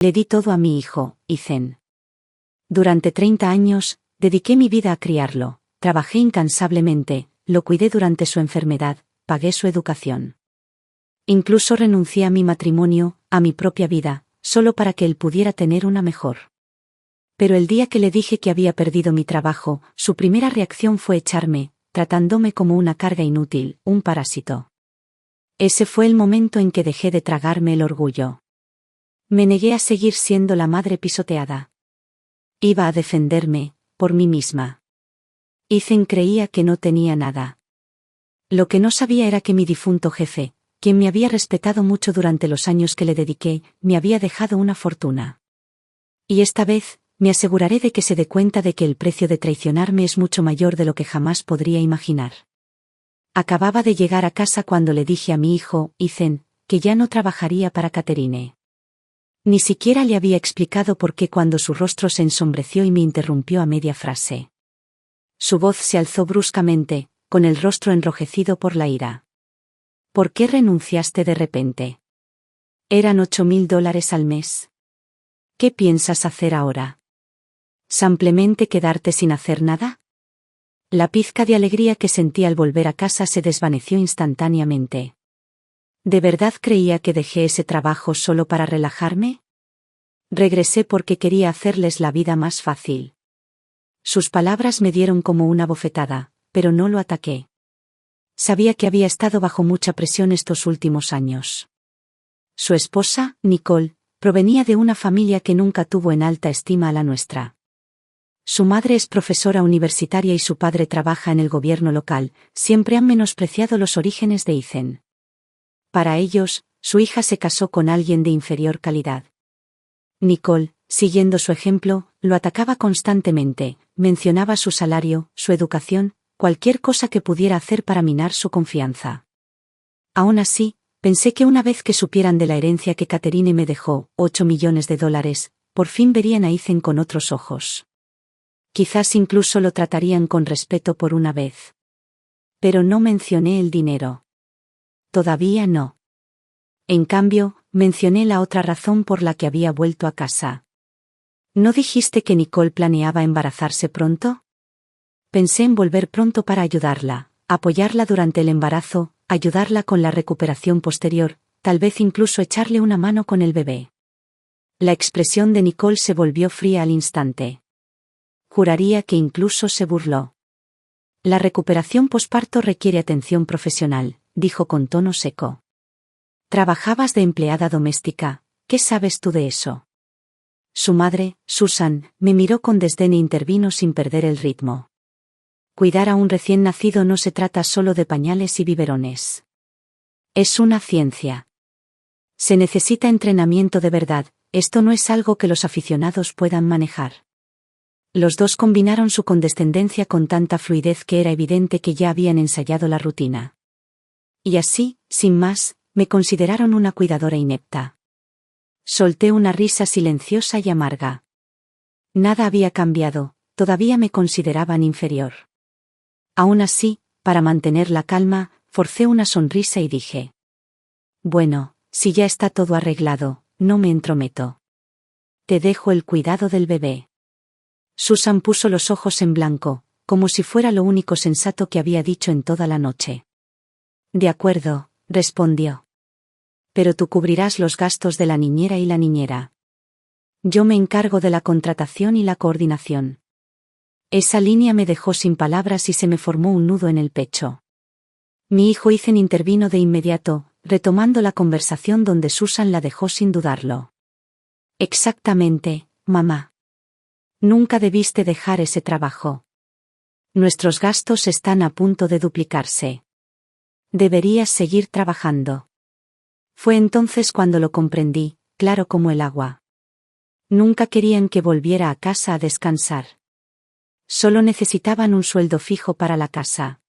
Le di todo a mi hijo, Ethan. Durante 30 años, dediqué mi vida a criarlo, trabajé incansablemente, lo cuidé durante su enfermedad, pagué su educación. Incluso renuncié a mi matrimonio, a mi propia vida, solo para que él pudiera tener una mejor. Pero el día que le dije que había perdido mi trabajo, su primera reacción fue echarme, tratándome como una carga inútil, un parásito. Ese fue el momento en que dejé de tragarme el orgullo. Me negué a seguir siendo la madre pisoteada. Iba a defenderme, por mí misma. Ethan creía que no tenía nada. Lo que no sabía era que mi difunto jefe, quien me había respetado mucho durante los años que le dediqué, me había dejado una fortuna. Y esta vez, me aseguraré de que se dé cuenta de que el precio de traicionarme es mucho mayor de lo que jamás podría imaginar. Acababa de llegar a casa cuando le dije a mi hijo, Ethan, que ya no trabajaría para Catherine. Ni siquiera le había explicado por qué cuando su rostro se ensombreció y me interrumpió a media frase. Su voz se alzó bruscamente, con el rostro enrojecido por la ira. ¿Por qué renunciaste de repente? Eran $8,000 al mes. ¿Qué piensas hacer ahora? ¿Simplemente quedarte sin hacer nada? La pizca de alegría que sentí al volver a casa se desvaneció instantáneamente. ¿De verdad creía que dejé ese trabajo solo para relajarme? Regresé porque quería hacerles la vida más fácil. Sus palabras me dieron como una bofetada, pero no lo ataqué. Sabía que había estado bajo mucha presión estos últimos años. Su esposa, Nicole, provenía de una familia que nunca tuvo en alta estima a la nuestra. Su madre es profesora universitaria y su padre trabaja en el gobierno local, siempre han menospreciado los orígenes de Ethan. Para ellos, su hija se casó con alguien de inferior calidad. Nicole, siguiendo su ejemplo, lo atacaba constantemente, mencionaba su salario, su educación, cualquier cosa que pudiera hacer para minar su confianza. Aún así, pensé que una vez que supieran de la herencia que Catherine me dejó, $8 millones, por fin verían a Ethan con otros ojos. Quizás incluso lo tratarían con respeto por una vez. Pero no mencioné el dinero. Todavía no. En cambio, mencioné la otra razón por la que había vuelto a casa. ¿No dijiste que Nicole planeaba embarazarse pronto? Pensé en volver pronto para ayudarla, apoyarla durante el embarazo, ayudarla con la recuperación posterior, tal vez incluso echarle una mano con el bebé. La expresión de Nicole se volvió fría al instante. Juraría que incluso se burló. La recuperación posparto requiere atención profesional, dijo con tono seco. Trabajabas de empleada doméstica, ¿qué sabes tú de eso? Su madre, Susan, me miró con desdén e intervino sin perder el ritmo. Cuidar a un recién nacido no se trata solo de pañales y biberones. Es una ciencia. Se necesita entrenamiento de verdad, esto no es algo que los aficionados puedan manejar. Los dos combinaron su condescendencia con tanta fluidez que era evidente que ya habían ensayado la rutina. Y así, sin más, me consideraron una cuidadora inepta. Solté una risa silenciosa y amarga. Nada había cambiado, todavía me consideraban inferior. Aún así, para mantener la calma, forcé una sonrisa y dije: bueno, si ya está todo arreglado, no me entrometo. Te dejo el cuidado del bebé. Susan puso los ojos en blanco, como si fuera lo único sensato que había dicho en toda la noche. De acuerdo, respondió. Pero tú cubrirás los gastos de la niñera y la niñera. Yo me encargo de la contratación y la coordinación. Esa línea me dejó sin palabras y se me formó un nudo en el pecho. Mi hijo Ethan intervino de inmediato, retomando la conversación donde Susan la dejó sin dudarlo. Exactamente, mamá. Nunca debiste dejar ese trabajo. Nuestros gastos están a punto de duplicarse. Deberías seguir trabajando. Fue entonces cuando lo comprendí, claro como el agua. Nunca querían que volviera a casa a descansar. Solo necesitaban un sueldo fijo para la casa.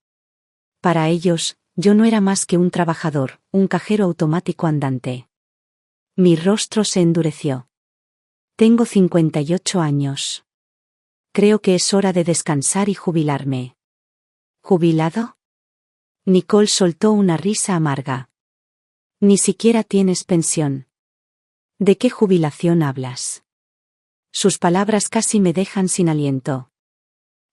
Para ellos, yo no era más que un trabajador, un cajero automático andante. Mi rostro se endureció. Tengo 58 años. Creo que es hora de descansar y jubilarme. ¿Jubilado? Nicole soltó una risa amarga. Ni siquiera tienes pensión. ¿De qué jubilación hablas? Sus palabras casi me dejan sin aliento.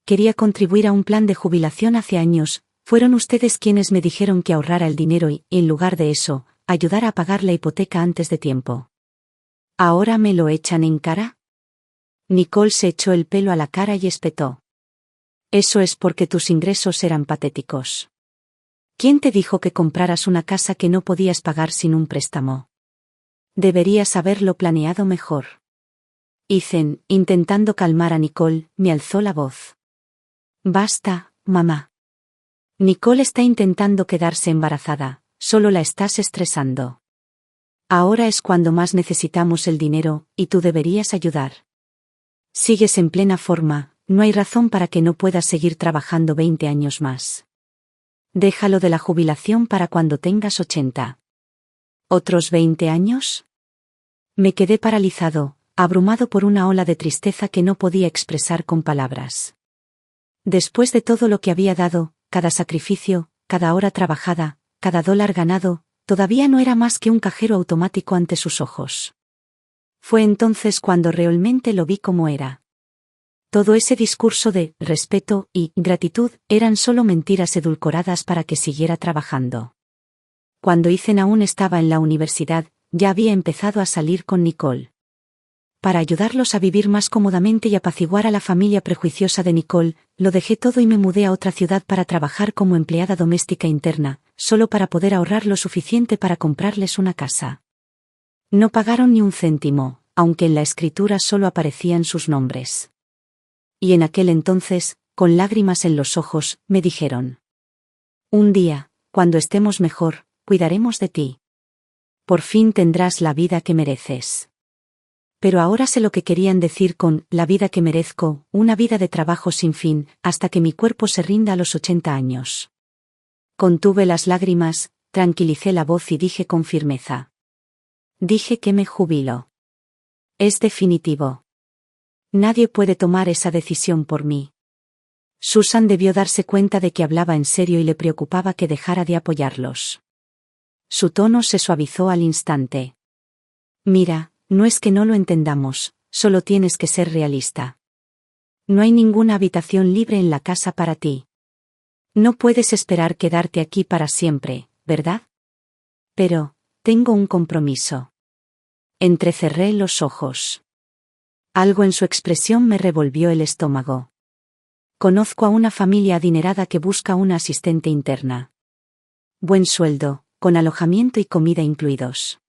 Quería contribuir a un plan de jubilación hace años, fueron ustedes quienes me dijeron que ahorrara el dinero y, en lugar de eso, ayudara a pagar la hipoteca antes de tiempo. ¿Ahora me lo echan en cara? Nicole se echó el pelo a la cara y espetó. Eso es porque tus ingresos eran patéticos. ¿Quién te dijo que compraras una casa que no podías pagar sin un préstamo? Deberías haberlo planeado mejor. Ethan, intentando calmar a Nicole, me alzó la voz. Basta, mamá. Nicole está intentando quedarse embarazada, solo la estás estresando. Ahora es cuando más necesitamos el dinero, y tú deberías ayudar. Sigues en plena forma, no hay razón para que no puedas seguir trabajando 20 años más. Déjalo de la jubilación para cuando tengas 80. ¿Otros 20 años? Me quedé paralizado, abrumado por una ola de tristeza que no podía expresar con palabras. Después de todo lo que había dado, cada sacrificio, cada hora trabajada, cada dólar ganado, todavía no era más que un cajero automático ante sus ojos. Fue entonces cuando realmente lo vi como era. Todo ese discurso de respeto y gratitud eran solo mentiras edulcoradas para que siguiera trabajando. Cuando Ethan aún estaba en la universidad, ya había empezado a salir con Nicole. Para ayudarlos a vivir más cómodamente y apaciguar a la familia prejuiciosa de Nicole, lo dejé todo y me mudé a otra ciudad para trabajar como empleada doméstica interna, solo para poder ahorrar lo suficiente para comprarles una casa. No pagaron ni un céntimo, aunque en la escritura solo aparecían sus nombres. Y en aquel entonces, con lágrimas en los ojos, me dijeron: un día, cuando estemos mejor, cuidaremos de ti. Por fin tendrás la vida que mereces. Pero ahora sé lo que querían decir con la vida que merezco, una vida de trabajo sin fin, hasta que mi cuerpo se rinda a los 80 años. Contuve las lágrimas, tranquilicé la voz y dije con firmeza. Dije que me jubilo. Es definitivo. Nadie puede tomar esa decisión por mí. Susan debió darse cuenta de que hablaba en serio y le preocupaba que dejara de apoyarlos. Su tono se suavizó al instante. Mira, no es que no lo entendamos, solo tienes que ser realista. No hay ninguna habitación libre en la casa para ti. No puedes esperar quedarte aquí para siempre, ¿verdad? Pero, tengo un compromiso. Entrecerré los ojos. Algo en su expresión me revolvió el estómago. Conozco a una familia adinerada que busca una asistente interna. Buen sueldo, con alojamiento y comida incluidos.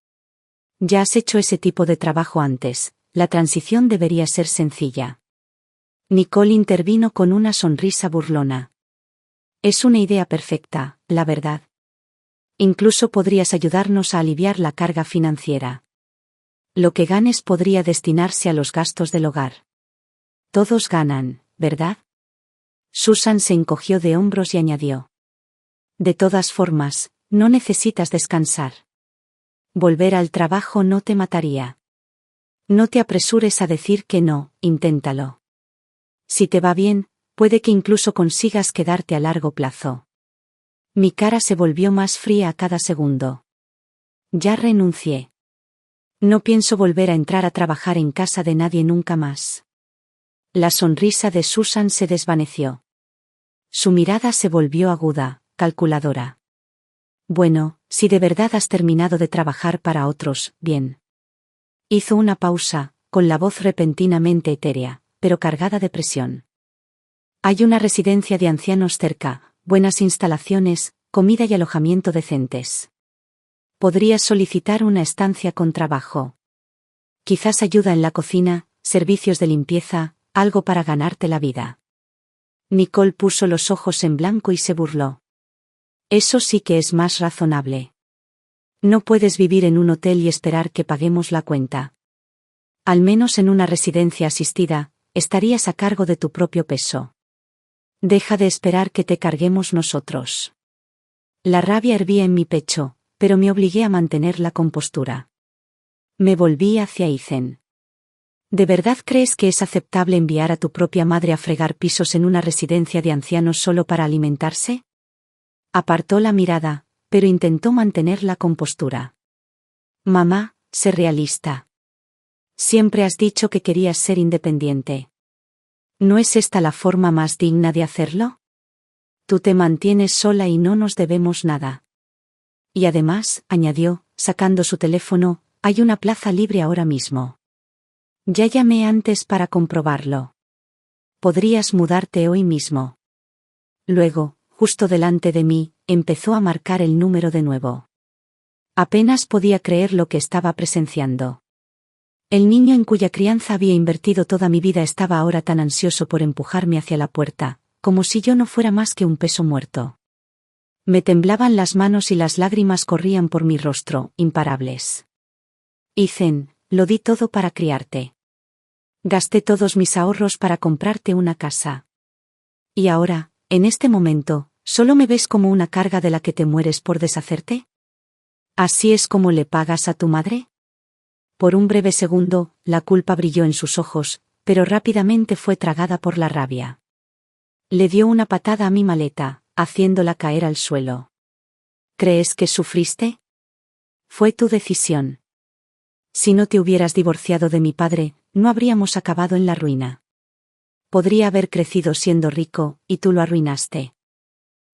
Ya has hecho ese tipo de trabajo antes, la transición debería ser sencilla. Nicole intervino con una sonrisa burlona. Es una idea perfecta, la verdad. Incluso podrías ayudarnos a aliviar la carga financiera. Lo que ganes podría destinarse a los gastos del hogar. Todos ganan, ¿verdad? Susan se encogió de hombros y añadió. De todas formas, no necesitas descansar. Volver al trabajo no te mataría. No te apresures a decir que no, inténtalo. Si te va bien, puede que incluso consigas quedarte a largo plazo. Mi cara se volvió más fría a cada segundo. Ya renuncié. No pienso volver a entrar a trabajar en casa de nadie nunca más. La sonrisa de Susan se desvaneció. Su mirada se volvió aguda, calculadora. Bueno, si de verdad has terminado de trabajar para otros, bien. Hizo una pausa, con la voz repentinamente etérea, pero cargada de presión. Hay una residencia de ancianos cerca, buenas instalaciones, comida y alojamiento decentes. Podrías solicitar una estancia con trabajo. Quizás ayuda en la cocina, servicios de limpieza, algo para ganarte la vida. Nicole puso los ojos en blanco y se burló. Eso sí que es más razonable. No puedes vivir en un hotel y esperar que paguemos la cuenta. Al menos en una residencia asistida, estarías a cargo de tu propio peso. Deja de esperar que te carguemos nosotros. La rabia hervía en mi pecho, pero me obligué a mantener la compostura. Me volví hacia Ethan. ¿De verdad crees que es aceptable enviar a tu propia madre a fregar pisos en una residencia de ancianos solo para alimentarse? Apartó la mirada, pero intentó mantener la compostura. Mamá, sé realista. Siempre has dicho que querías ser independiente. ¿No es esta la forma más digna de hacerlo? Tú te mantienes sola y no nos debemos nada. Y además, añadió, sacando su teléfono, hay una plaza libre ahora mismo. Ya llamé antes para comprobarlo. Podrías mudarte hoy mismo. Luego, justo delante de mí, empezó a marcar el número de nuevo. Apenas podía creer lo que estaba presenciando. El niño en cuya crianza había invertido toda mi vida estaba ahora tan ansioso por empujarme hacia la puerta, como si yo no fuera más que un peso muerto. Me temblaban las manos y las lágrimas corrían por mi rostro, imparables. Ethan, lo di todo para criarte. Gasté todos mis ahorros para comprarte una casa. Y ahora, en este momento, ¿solo me ves como una carga de la que te mueres por deshacerte? ¿Así es como le pagas a tu madre? Por un breve segundo, la culpa brilló en sus ojos, pero rápidamente fue tragada por la rabia. Le dio una patada a mi maleta, haciéndola caer al suelo. ¿Crees que sufriste? Fue tu decisión. Si no te hubieras divorciado de mi padre, no habríamos acabado en la ruina. Podría haber crecido siendo rico, y tú lo arruinaste.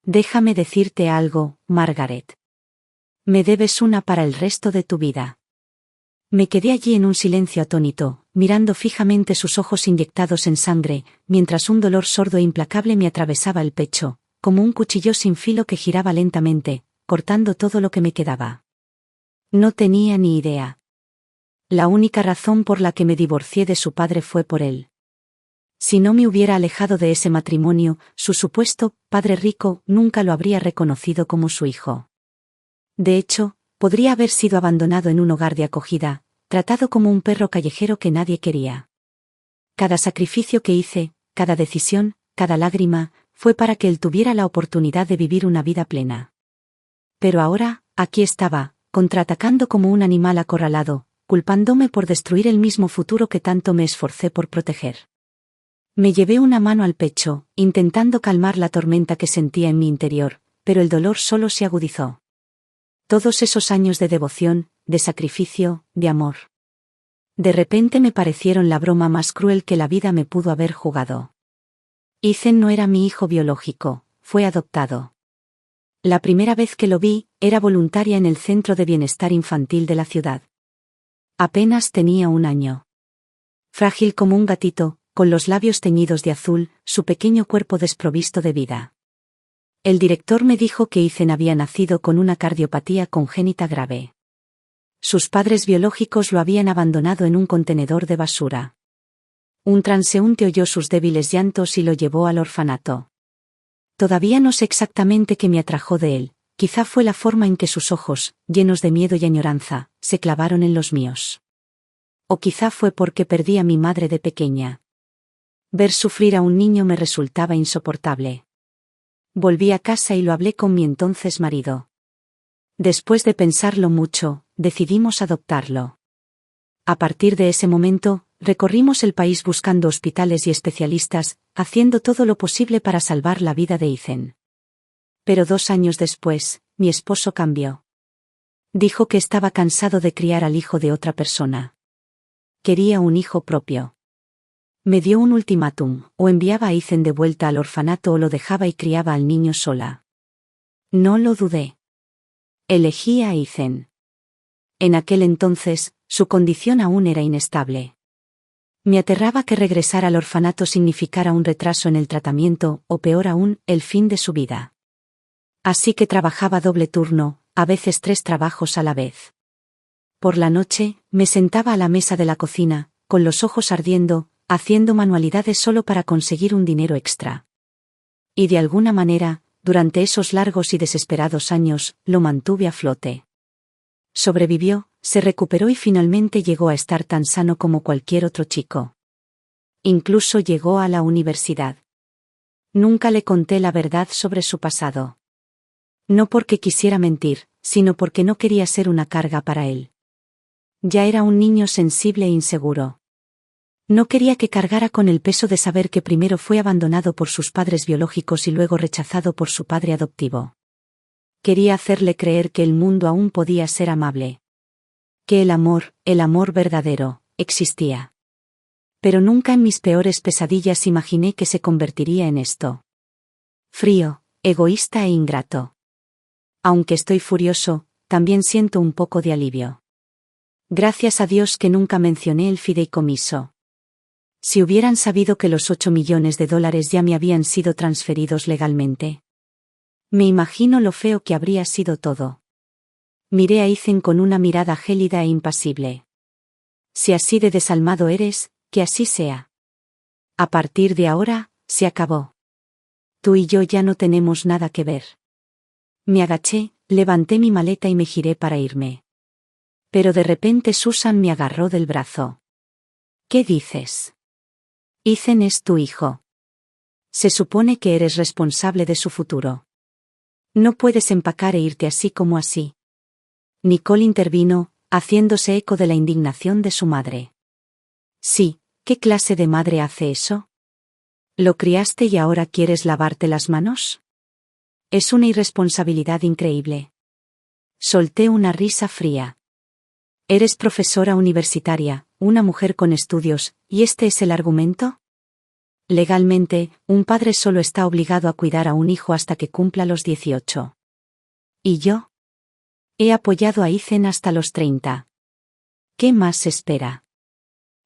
Déjame decirte algo, Margaret. Me debes una para el resto de tu vida. Me quedé allí en un silencio atónito, mirando fijamente sus ojos inyectados en sangre, mientras un dolor sordo e implacable me atravesaba el pecho, como un cuchillo sin filo que giraba lentamente, cortando todo lo que me quedaba. No tenía ni idea. La única razón por la que me divorcié de su padre fue por él. Si no me hubiera alejado de ese matrimonio, su supuesto padre rico nunca lo habría reconocido como su hijo. De hecho, podría haber sido abandonado en un hogar de acogida, tratado como un perro callejero que nadie quería. Cada sacrificio que hice, cada decisión, cada lágrima, fue para que él tuviera la oportunidad de vivir una vida plena. Pero ahora, aquí estaba, contraatacando como un animal acorralado, culpándome por destruir el mismo futuro que tanto me esforcé por proteger. Me llevé una mano al pecho, intentando calmar la tormenta que sentía en mi interior, pero el dolor solo se agudizó. Todos esos años de devoción, de sacrificio, de amor. De repente me parecieron la broma más cruel que la vida me pudo haber jugado. Ethan no era mi hijo biológico, fue adoptado. La primera vez que lo vi, era voluntaria en el centro de bienestar infantil de la ciudad. Apenas tenía 1 año. Frágil como un gatito, con los labios teñidos de azul, su pequeño cuerpo desprovisto de vida. El director me dijo que Ethan había nacido con una cardiopatía congénita grave. Sus padres biológicos lo habían abandonado en un contenedor de basura. Un transeúnte oyó sus débiles llantos y lo llevó al orfanato. Todavía no sé exactamente qué me atrajo de él, quizá fue la forma en que sus ojos, llenos de miedo y añoranza, se clavaron en los míos. O quizá fue porque perdí a mi madre de pequeña. Ver sufrir a un niño me resultaba insoportable. Volví a casa y lo hablé con mi entonces marido. Después de pensarlo mucho, decidimos adoptarlo. A partir de ese momento, recorrimos el país buscando hospitales y especialistas, haciendo todo lo posible para salvar la vida de Ethan. Pero 2 años después, mi esposo cambió. Dijo que estaba cansado de criar al hijo de otra persona. Quería un hijo propio. Me dio un ultimátum, o enviaba a Ethan de vuelta al orfanato o lo dejaba y criaba al niño sola. No lo dudé. Elegí a Ethan. En aquel entonces, su condición aún era inestable. Me aterraba que regresar al orfanato significara un retraso en el tratamiento, o peor aún, el fin de su vida. Así que trabajaba doble turno, a veces 3 trabajos a la vez. Por la noche, me sentaba a la mesa de la cocina, con los ojos ardiendo, haciendo manualidades solo para conseguir un dinero extra. Y de alguna manera, durante esos largos y desesperados años, lo mantuve a flote. Sobrevivió, se recuperó y finalmente llegó a estar tan sano como cualquier otro chico. Incluso llegó a la universidad. Nunca le conté la verdad sobre su pasado. No porque quisiera mentir, sino porque no quería ser una carga para él. Ya era un niño sensible e inseguro. No quería que cargara con el peso de saber que primero fue abandonado por sus padres biológicos y luego rechazado por su padre adoptivo. Quería hacerle creer que el mundo aún podía ser amable. Que el amor verdadero, existía. Pero nunca en mis peores pesadillas imaginé que se convertiría en esto. Frío, egoísta e ingrato. Aunque estoy furioso, también siento un poco de alivio. Gracias a Dios que nunca mencioné el fideicomiso. Si hubieran sabido que los 8 millones de dólares ya me habían sido transferidos legalmente. Me imagino lo feo que habría sido todo. Miré a Ethan con una mirada gélida e impasible. Si así de desalmado eres, que así sea. A partir de ahora, se acabó. Tú y yo ya no tenemos nada que ver. Me agaché, levanté mi maleta y me giré para irme. Pero de repente Susan me agarró del brazo. ¿Qué dices? Ethan es tu hijo. Se supone que eres responsable de su futuro. No puedes empacar e irte así como así. Nicole intervino, haciéndose eco de la indignación de su madre. Sí, ¿qué clase de madre hace eso? ¿Lo criaste y ahora quieres lavarte las manos? Es una irresponsabilidad increíble. Solté una risa fría. Eres profesora universitaria, una mujer con estudios, ¿y este es el argumento? Legalmente, un padre solo está obligado a cuidar a un hijo hasta que cumpla los 18. ¿Y yo? He apoyado a Ethan hasta los 30. ¿Qué más se espera?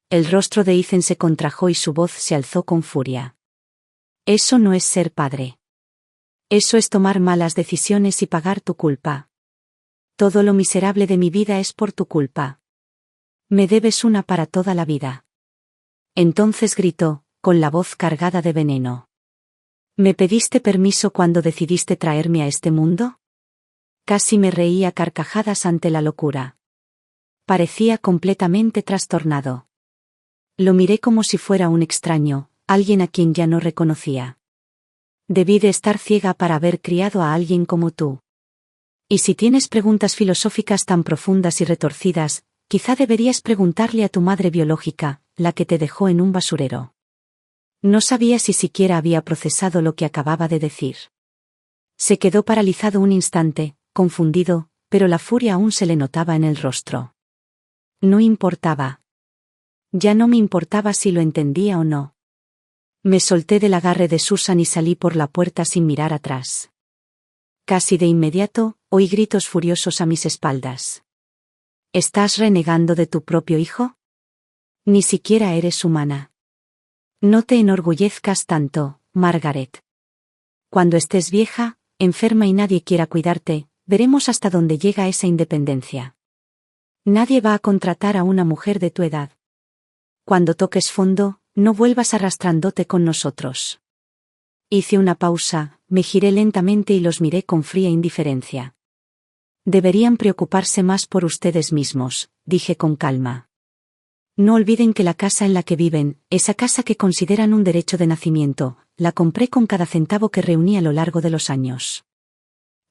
El rostro de Ethan se contrajo y su voz se alzó con furia. Eso no es ser padre. Eso es tomar malas decisiones y pagar tu culpa. Todo lo miserable de mi vida es por tu culpa. Me debes una para toda la vida. Entonces gritó, con la voz cargada de veneno. ¿Me pediste permiso cuando decidiste traerme a este mundo? Casi me reí a carcajadas ante la locura. Parecía completamente trastornado. Lo miré como si fuera un extraño, alguien a quien ya no reconocía. Debí de estar ciega para haber criado a alguien como tú. Y si tienes preguntas filosóficas tan profundas y retorcidas, quizá deberías preguntarle a tu madre biológica, la que te dejó en un basurero. No sabía si siquiera había procesado lo que acababa de decir. Se quedó paralizado un instante, confundido, pero la furia aún se le notaba en el rostro. No importaba. Ya no me importaba si lo entendía o no. Me solté del agarre de Susan y salí por la puerta sin mirar atrás. Casi de inmediato, oí gritos furiosos a mis espaldas. ¿Estás renegando de tu propio hijo? Ni siquiera eres humana. No te enorgullezcas tanto, Margaret. Cuando estés vieja, enferma y nadie quiera cuidarte, veremos hasta dónde llega esa independencia. Nadie va a contratar a una mujer de tu edad. Cuando toques fondo, no vuelvas arrastrándote con nosotros. Hice una pausa, me giré lentamente y los miré con fría indiferencia. Deberían preocuparse más por ustedes mismos, dije con calma. No olviden que la casa en la que viven, esa casa que consideran un derecho de nacimiento, la compré con cada centavo que reuní a lo largo de los años.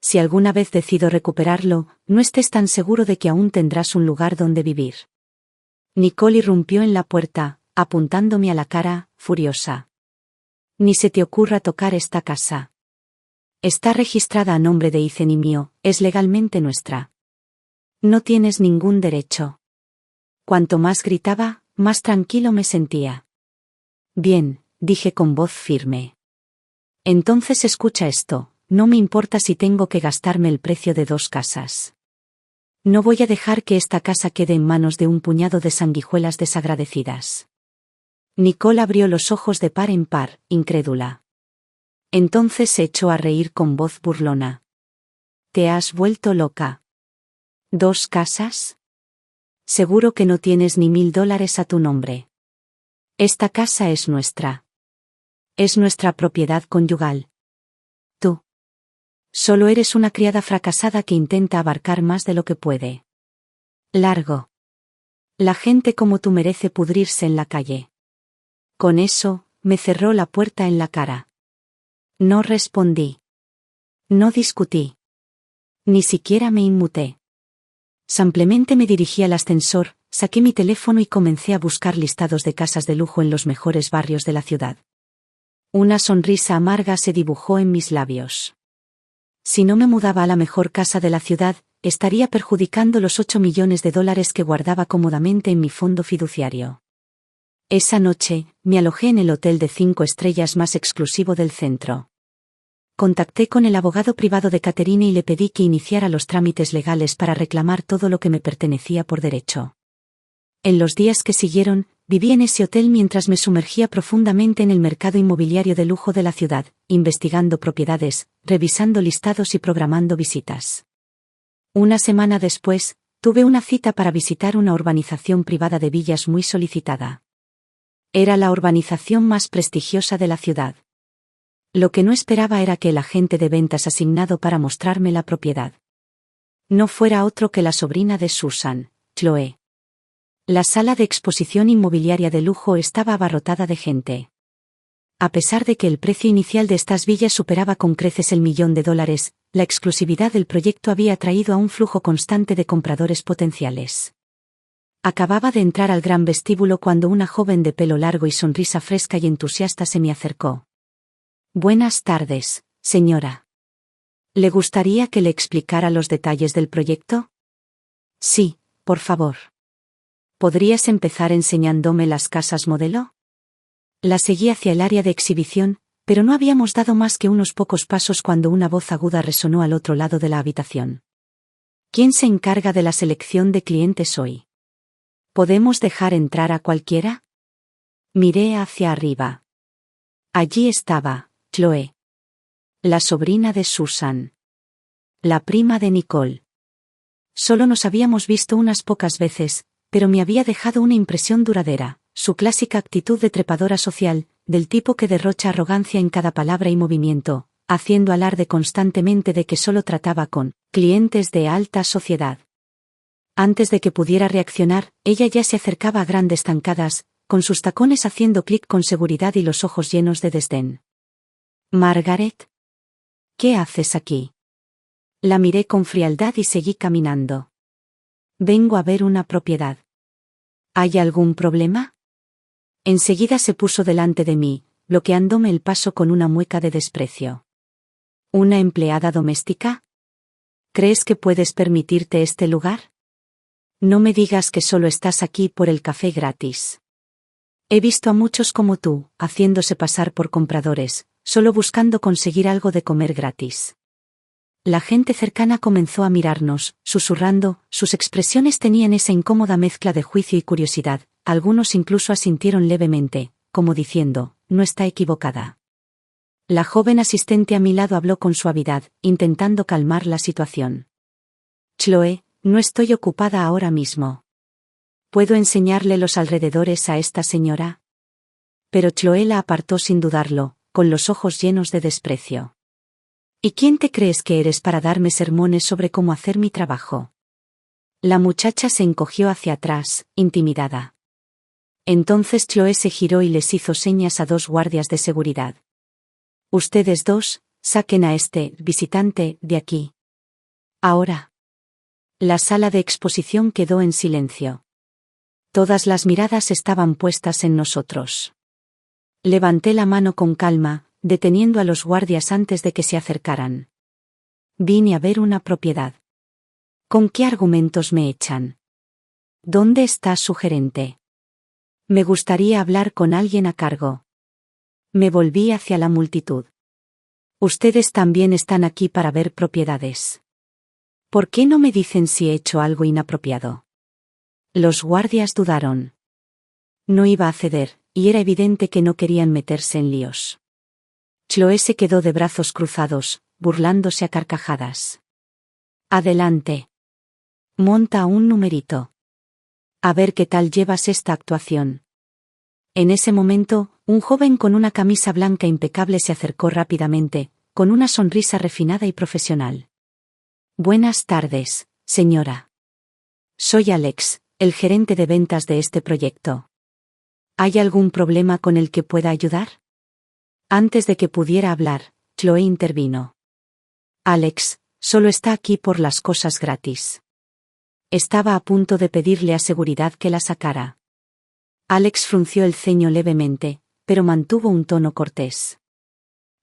Si alguna vez decido recuperarlo, no estés tan seguro de que aún tendrás un lugar donde vivir. Nicole irrumpió en la puerta, apuntándome a la cara, furiosa. Ni se te ocurra tocar esta casa. Está registrada a nombre de Ethan y mío, es legalmente nuestra. No tienes ningún derecho. Cuanto más gritaba, más tranquilo me sentía. Bien, dije con voz firme. Entonces escucha esto, no me importa si tengo que gastarme el precio de 2 casas. No voy a dejar que esta casa quede en manos de un puñado de sanguijuelas desagradecidas. Nicole abrió los ojos de par en par, incrédula. Entonces se echó a reír con voz burlona. ¿Te has vuelto loca? ¿2 casas? Seguro que no tienes ni $1000 a tu nombre. Esta casa es nuestra. Es nuestra propiedad conyugal. Tú. Solo eres una criada fracasada que intenta abarcar más de lo que puede. Largo. La gente como tú merece pudrirse en la calle. Con eso, me cerró la puerta en la cara. No respondí. No discutí. Ni siquiera me inmuté. Simplemente me dirigí al ascensor, saqué mi teléfono y comencé a buscar listados de casas de lujo en los mejores barrios de la ciudad. Una sonrisa amarga se dibujó en mis labios. Si no me mudaba a la mejor casa de la ciudad, estaría perjudicando los 8 millones de dólares que guardaba cómodamente en mi fondo fiduciario. Esa noche, me alojé en el hotel de 5 estrellas más exclusivo del centro. Contacté con el abogado privado de Catherine y le pedí que iniciara los trámites legales para reclamar todo lo que me pertenecía por derecho. En los días que siguieron, viví en ese hotel mientras me sumergía profundamente en el mercado inmobiliario de lujo de la ciudad, investigando propiedades, revisando listados y programando visitas. Una semana después, tuve una cita para visitar una urbanización privada de villas muy solicitada. Era la urbanización más prestigiosa de la ciudad. Lo que no esperaba era que el agente de ventas asignado para mostrarme la propiedad no fuera otro que la sobrina de Susan, Chloe. La sala de exposición inmobiliaria de lujo estaba abarrotada de gente. A pesar de que el precio inicial de estas villas superaba con creces el $1.000.000, la exclusividad del proyecto había atraído a un flujo constante de compradores potenciales. Acababa de entrar al gran vestíbulo cuando una joven de pelo largo y sonrisa fresca y entusiasta se me acercó. «Buenas tardes, señora. ¿Le gustaría que le explicara los detalles del proyecto?» «Sí, por favor. ¿Podrías empezar enseñándome las casas modelo?» La seguí hacia el área de exhibición, pero no habíamos dado más que unos pocos pasos cuando una voz aguda resonó al otro lado de la habitación. «¿Quién se encarga de la selección de clientes hoy? ¿Podemos dejar entrar a cualquiera?» Miré hacia arriba. Allí estaba Chloe, la sobrina de Susan, la prima de Nicole. Solo nos habíamos visto unas pocas veces, pero me había dejado una impresión duradera, su clásica actitud de trepadora social, del tipo que derrocha arrogancia en cada palabra y movimiento, haciendo alarde constantemente de que solo trataba con clientes de alta sociedad. Antes de que pudiera reaccionar, ella ya se acercaba a grandes zancadas, con sus tacones haciendo clic con seguridad y los ojos llenos de desdén. «Margaret, ¿qué haces aquí?» La miré con frialdad y seguí caminando. «Vengo a ver una propiedad». «¿Hay algún problema?» Enseguida se puso delante de mí, bloqueándome el paso con una mueca de desprecio. «¿Una empleada doméstica? ¿Crees que puedes permitirte este lugar? No me digas que solo estás aquí por el café gratis. He visto a muchos como tú, haciéndose pasar por compradores, solo buscando conseguir algo de comer gratis». La gente cercana comenzó a mirarnos, susurrando, sus expresiones tenían esa incómoda mezcla de juicio y curiosidad, algunos incluso asintieron levemente, como diciendo, no está equivocada. La joven asistente a mi lado habló con suavidad, intentando calmar la situación. «Chloe, no estoy ocupada ahora mismo. ¿Puedo enseñarle los alrededores a esta señora?» Pero Chloe la apartó sin dudarlo, con los ojos llenos de desprecio. «¿Y quién te crees que eres para darme sermones sobre cómo hacer mi trabajo?» La muchacha se encogió hacia atrás, intimidada. Entonces Chloe se giró y les hizo señas a 2 guardias de seguridad. «Ustedes 2, saquen a este visitante de aquí. Ahora». La sala de exposición quedó en silencio. Todas las miradas estaban puestas en nosotros. Levanté la mano con calma, deteniendo a los guardias antes de que se acercaran. «Vine a ver una propiedad. ¿Con qué argumentos me echan? ¿Dónde está su gerente? Me gustaría hablar con alguien a cargo». Me volví hacia la multitud. «Ustedes también están aquí para ver propiedades. ¿Por qué no me dicen si he hecho algo inapropiado?» Los guardias dudaron. No iba a ceder, y era evidente que no querían meterse en líos. Chloe se quedó de brazos cruzados, burlándose a carcajadas. «Adelante. Monta un numerito. A ver qué tal llevas esta actuación». En ese momento, un joven con una camisa blanca impecable se acercó rápidamente, con una sonrisa refinada y profesional. «Buenas tardes, señora. Soy Alex, el gerente de ventas de este proyecto. ¿Hay algún problema con el que pueda ayudar?» Antes de que pudiera hablar, Chloe intervino. «Alex, solo está aquí por las cosas gratis». Estaba a punto de pedirle a seguridad que la sacara. Alex frunció el ceño levemente, pero mantuvo un tono cortés.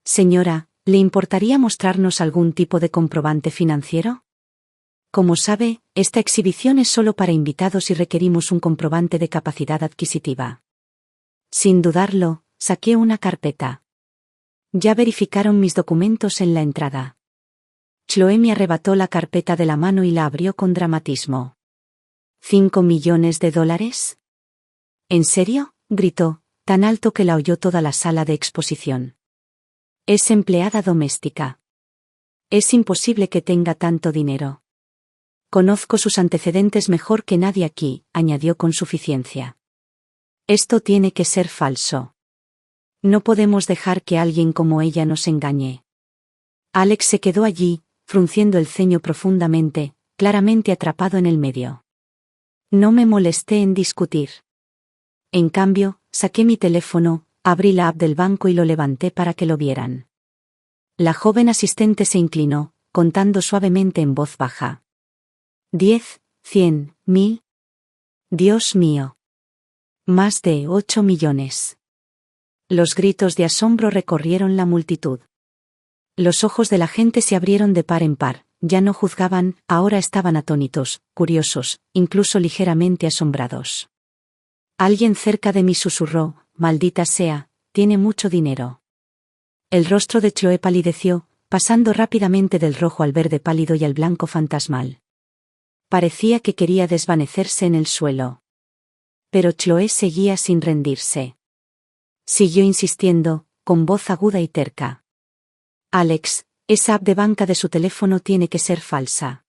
«Señora, ¿le importaría mostrarnos algún tipo de comprobante financiero?» Como sabe, esta exhibición es solo para invitados y requerimos un comprobante de capacidad adquisitiva. Sin dudarlo, saqué una carpeta. Ya verificaron mis documentos en la entrada. Chloe me arrebató la carpeta de la mano y la abrió con dramatismo. ¿$5 millones? ¿En serio?, gritó, tan alto que la oyó toda la sala de exposición. Es empleada doméstica. Es imposible que tenga tanto dinero. Conozco sus antecedentes mejor que nadie aquí, añadió con suficiencia. Esto tiene que ser falso. No podemos dejar que alguien como ella nos engañe. Alex se quedó allí, frunciendo el ceño profundamente, claramente atrapado en el medio. No me molesté en discutir. En cambio, saqué mi teléfono, abrí la app del banco y lo levanté para que lo vieran. La joven asistente se inclinó, contando suavemente en voz baja. 10, 100, 1000. Dios mío. Más de 8 millones. Los gritos de asombro recorrieron la multitud. Los ojos de la gente se abrieron de par en par, ya no juzgaban, ahora estaban atónitos, curiosos, incluso ligeramente asombrados. Alguien cerca de mí susurró, maldita sea, tiene mucho dinero. El rostro de Chloe palideció, pasando rápidamente del rojo al verde pálido y al blanco fantasmal. Parecía que quería desvanecerse en el suelo. Pero Chloe seguía sin rendirse. Siguió insistiendo, con voz aguda y terca. Alex, esa app de banca de su teléfono tiene que ser falsa.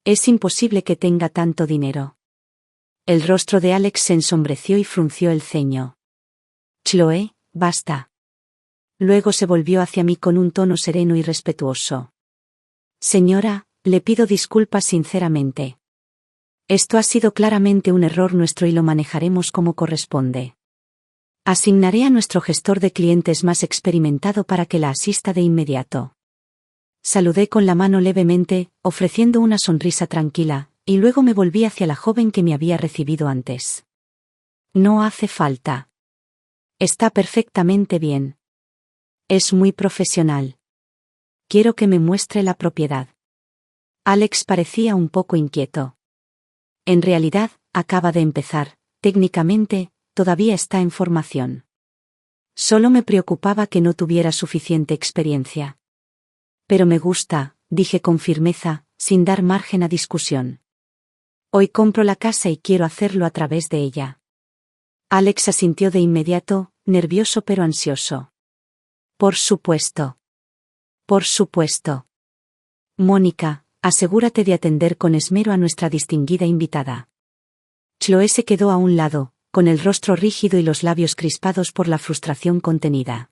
Es imposible que tenga tanto dinero. El rostro de Alex se ensombreció y frunció el ceño. Chloe, basta. Luego se volvió hacia mí con un tono sereno y respetuoso. Señora, le pido disculpas sinceramente. Esto ha sido claramente un error nuestro y lo manejaremos como corresponde. Asignaré a nuestro gestor de clientes más experimentado para que la asista de inmediato. Saludé con la mano levemente, ofreciendo una sonrisa tranquila, y luego me volví hacia la joven que me había recibido antes. No hace falta. Está perfectamente bien. Es muy profesional. Quiero que me muestre la propiedad. Alex parecía un poco inquieto. En realidad, acaba de empezar, técnicamente, todavía está en formación. Solo me preocupaba que no tuviera suficiente experiencia. Pero me gusta, dije con firmeza, sin dar margen a discusión. Hoy compro la casa y quiero hacerlo a través de ella. Alex asintió de inmediato, nervioso pero ansioso. Por supuesto. Por supuesto. Mónica, asegúrate de atender con esmero a nuestra distinguida invitada. Chloe se quedó a un lado, con el rostro rígido y los labios crispados por la frustración contenida.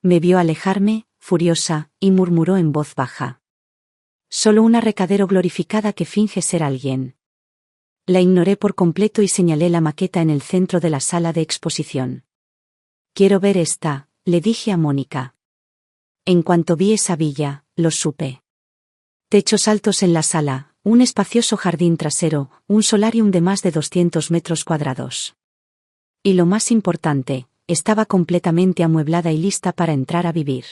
Me vio alejarme, furiosa, y murmuró en voz baja. Solo una recadero glorificada que finge ser alguien. La ignoré por completo y señalé la maqueta en el centro de la sala de exposición. Quiero ver esta, le dije a Mónica. En cuanto vi esa villa, lo supe. Techos altos en la sala, un espacioso jardín trasero, un solarium de más de 200 metros cuadrados. Y lo más importante, estaba completamente amueblada y lista para entrar a vivir.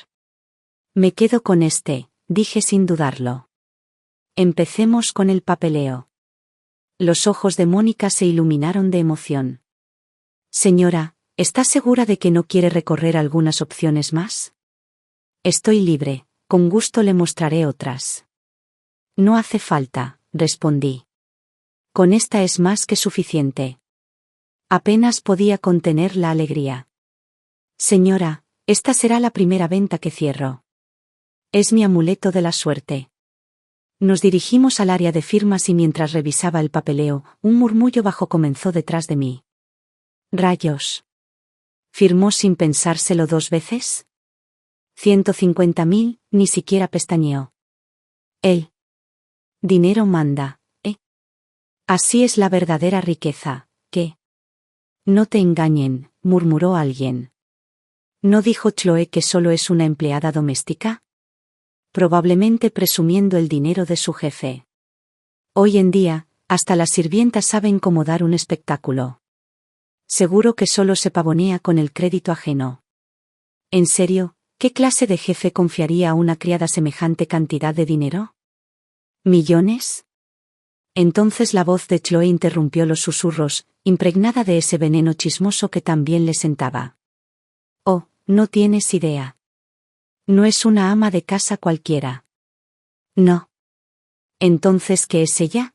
Me quedo con este, dije sin dudarlo. Empecemos con el papeleo. Los ojos de Mónica se iluminaron de emoción. Señora, ¿está segura de que no quiere recorrer algunas opciones más? Estoy libre, con gusto le mostraré otras. No hace falta, respondí. Con esta es más que suficiente. Apenas podía contener la alegría. Señora, esta será la primera venta que cierro. Es mi amuleto de la suerte. Nos dirigimos al área de firmas y mientras revisaba el papeleo, un murmullo bajo comenzó detrás de mí. Rayos. ¿Firmó sin pensárselo 2 veces? 150.000, ni siquiera pestañeó. El dinero manda, ¿eh? Así es la verdadera riqueza, ¿qué? No te engañen, murmuró alguien. ¿No dijo Chloe que solo es una empleada doméstica? Probablemente presumiendo el dinero de su jefe. Hoy en día, hasta las sirvientas saben cómo dar un espectáculo. Seguro que solo se pavonea con el crédito ajeno. ¿En serio, qué clase de jefe confiaría a una criada semejante cantidad de dinero? ¿Millones? Entonces la voz de Chloe interrumpió los susurros, impregnada de ese veneno chismoso que también le sentaba. Oh, no tienes idea. No es una ama de casa cualquiera. No. ¿Entonces qué es ella?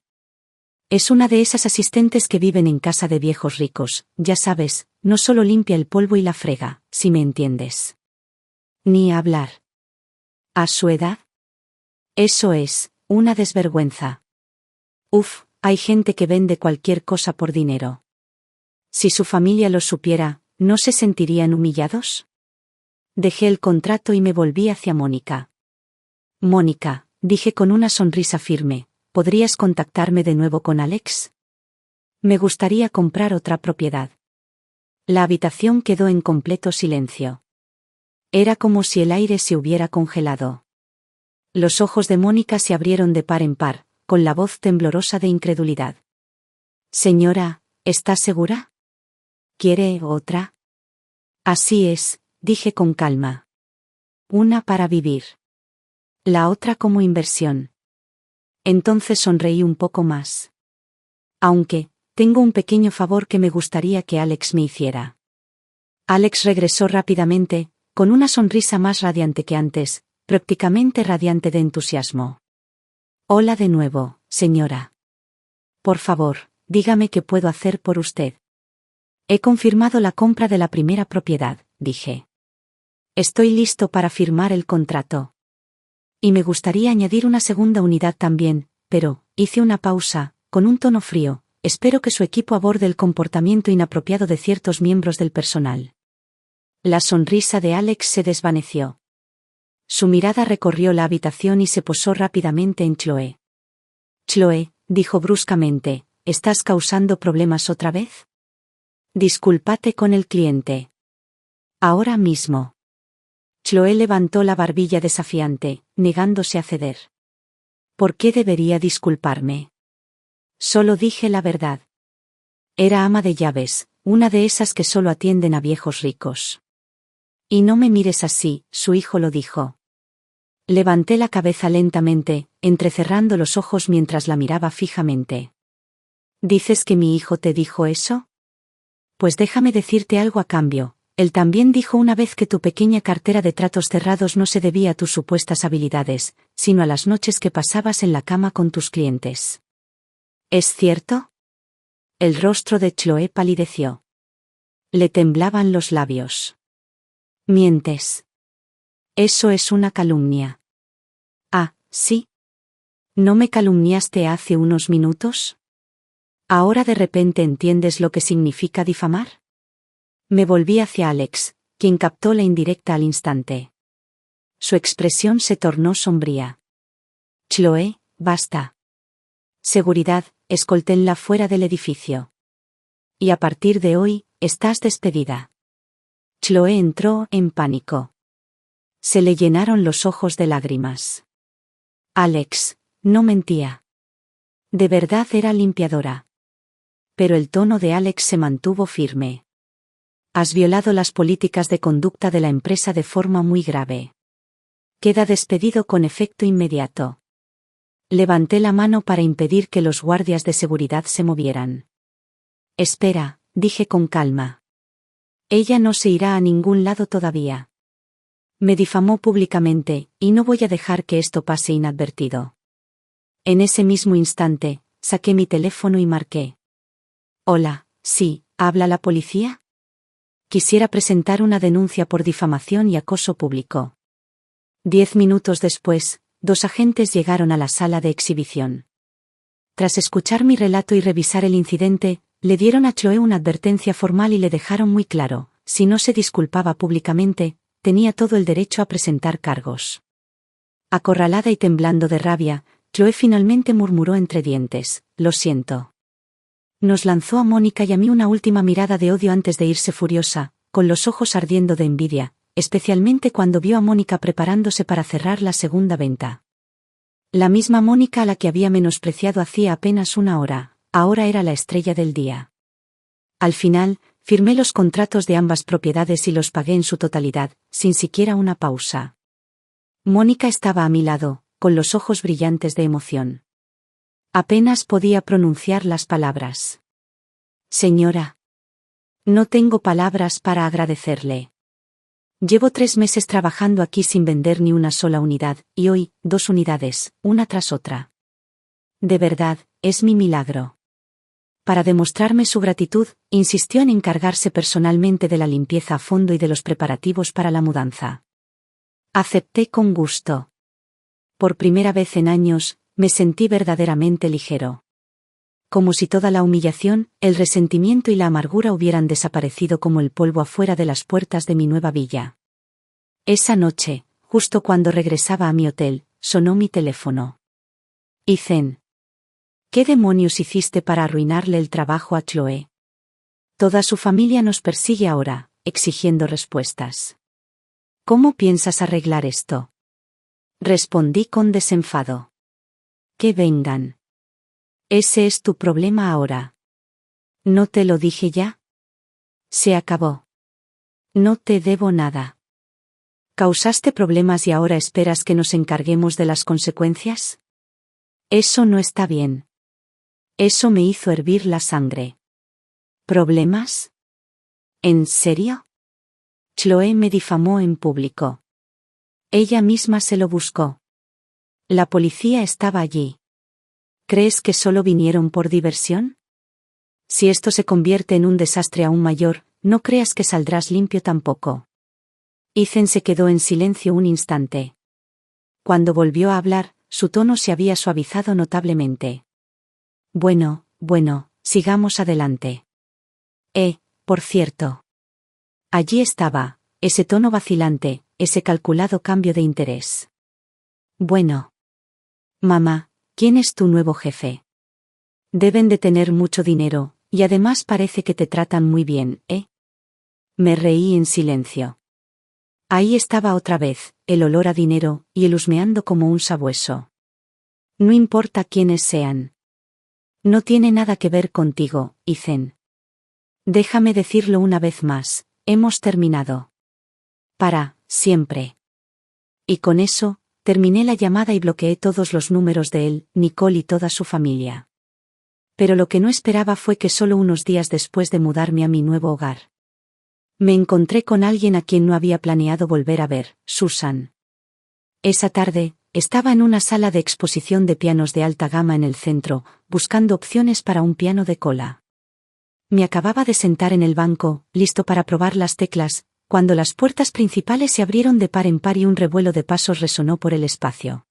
Es una de esas asistentes que viven en casa de viejos ricos, ya sabes, no solo limpia el polvo y la frega, si me entiendes. Ni hablar. ¿A su edad? Eso es, una desvergüenza. Uf, hay gente que vende cualquier cosa por dinero. Si su familia lo supiera, ¿no se sentirían humillados? Dejé el contrato y me volví hacia Mónica. Mónica, dije con una sonrisa firme, ¿podrías contactarme de nuevo con Alex? Me gustaría comprar otra propiedad. La habitación quedó en completo silencio. Era como si el aire se hubiera congelado. Los ojos de Mónica se abrieron de par en par, con la voz temblorosa de incredulidad. Señora, ¿está segura? ¿Quiere otra? Así es, dije con calma. Una para vivir. La otra como inversión. Entonces sonreí un poco más. Aunque, tengo un pequeño favor que me gustaría que Alex me hiciera. Alex regresó rápidamente, con una sonrisa más radiante que antes, prácticamente radiante de entusiasmo. Hola de nuevo, señora. Por favor, dígame qué puedo hacer por usted. He confirmado la compra de la primera propiedad, dije. Estoy listo para firmar el contrato. Y me gustaría añadir una segunda unidad también, pero, hice una pausa, con un tono frío, espero que su equipo aborde el comportamiento inapropiado de ciertos miembros del personal. La sonrisa de Alex se desvaneció. Su mirada recorrió la habitación y se posó rápidamente en Chloe. Chloe, dijo bruscamente, ¿estás causando problemas otra vez? Discúlpate con el cliente. Ahora mismo. Chloe levantó la barbilla desafiante, negándose a ceder. ¿Por qué debería disculparme? Solo dije la verdad. Era ama de llaves, una de esas que solo atienden a viejos ricos. Y no me mires así, su hijo lo dijo. Levanté la cabeza lentamente, entrecerrando los ojos mientras la miraba fijamente. ¿Dices que mi hijo te dijo eso? Pues déjame decirte algo a cambio. Él también dijo una vez que tu pequeña cartera de tratos cerrados no se debía a tus supuestas habilidades, sino a las noches que pasabas en la cama con tus clientes. ¿Es cierto? El rostro de Chloe palideció. Le temblaban los labios. Mientes. Eso es una calumnia. Ah, ¿sí? ¿No me calumniaste hace unos minutos? ¿Ahora de repente entiendes lo que significa difamar? Me volví hacia Alex, quien captó la indirecta al instante. Su expresión se tornó sombría. Chloe, basta. Seguridad, escolténla fuera del edificio. Y a partir de hoy, estás despedida. Chloe entró en pánico. Se le llenaron los ojos de lágrimas. Alex, no mentía. De verdad era limpiadora. Pero el tono de Alex se mantuvo firme. Has violado las políticas de conducta de la empresa de forma muy grave. Queda despedido con efecto inmediato. Levanté la mano para impedir que los guardias de seguridad se movieran. Espera, dije con calma. Ella no se irá a ningún lado todavía. Me difamó públicamente, y no voy a dejar que esto pase inadvertido. En ese mismo instante, saqué mi teléfono y marqué. Hola, sí, ¿habla la policía? Quisiera presentar una denuncia por difamación y acoso público. 10 minutos después, 2 agentes llegaron a la sala de exhibición. Tras escuchar mi relato y revisar el incidente, le dieron a Chloe una advertencia formal y le dejaron muy claro, si no se disculpaba públicamente, tenía todo el derecho a presentar cargos. Acorralada y temblando de rabia, Chloe finalmente murmuró entre dientes, lo siento. Nos lanzó a Mónica y a mí una última mirada de odio antes de irse furiosa, con los ojos ardiendo de envidia, especialmente cuando vio a Mónica preparándose para cerrar la segunda venta. La misma Mónica a la que había menospreciado hacía apenas una hora, ahora era la estrella del día. Al final, firmé los contratos de ambas propiedades y los pagué en su totalidad, sin siquiera una pausa. Mónica estaba a mi lado, con los ojos brillantes de emoción. Apenas podía pronunciar las palabras. Señora. No tengo palabras para agradecerle. Llevo 3 meses trabajando aquí sin vender ni una sola unidad, y hoy, 2 unidades, una tras otra. De verdad, es mi milagro. Para demostrarme su gratitud, insistió en encargarse personalmente de la limpieza a fondo y de los preparativos para la mudanza. Acepté con gusto. Por primera vez en años, me sentí verdaderamente ligero. Como si toda la humillación, el resentimiento y la amargura hubieran desaparecido como el polvo afuera de las puertas de mi nueva villa. Esa noche, justo cuando regresaba a mi hotel, sonó mi teléfono. Ethan. ¿Qué demonios hiciste para arruinarle el trabajo a Chloe? Toda su familia nos persigue ahora, exigiendo respuestas. ¿Cómo piensas arreglar esto? Respondí con desenfado. Que vengan. Ese es tu problema ahora. ¿No te lo dije ya? Se acabó. No te debo nada. ¿Causaste problemas y ahora esperas que nos encarguemos de las consecuencias? Eso no está bien. Eso me hizo hervir la sangre. ¿Problemas? ¿En serio? Chloe me difamó en público. Ella misma se lo buscó. La policía estaba allí. ¿Crees que solo vinieron por diversión? Si esto se convierte en un desastre aún mayor, no creas que saldrás limpio tampoco. Ethan se quedó en silencio un instante. Cuando volvió a hablar, su tono se había suavizado notablemente. Bueno, sigamos adelante. Por cierto. Allí estaba, ese tono vacilante, ese calculado cambio de interés. Bueno. Mamá, ¿quién es tu nuevo jefe? Deben de tener mucho dinero, y además parece que te tratan muy bien, ¿eh? Me reí en silencio. Ahí estaba otra vez, el olor a dinero, y el husmeando como un sabueso. No importa quiénes sean. No tiene nada que ver contigo, Ethan. Déjame decirlo una vez más, hemos terminado. Para siempre. Y con eso, terminé la llamada y bloqueé todos los números de él, Nicole y toda su familia. Pero lo que no esperaba fue que solo unos días después de mudarme a mi nuevo hogar, me encontré con alguien a quien no había planeado volver a ver, Susan. Esa tarde, estaba en una sala de exposición de pianos de alta gama en el centro, buscando opciones para un piano de cola. Me acababa de sentar en el banco, listo para probar las teclas, cuando las puertas principales se abrieron de par en par y un revuelo de pasos resonó por el espacio.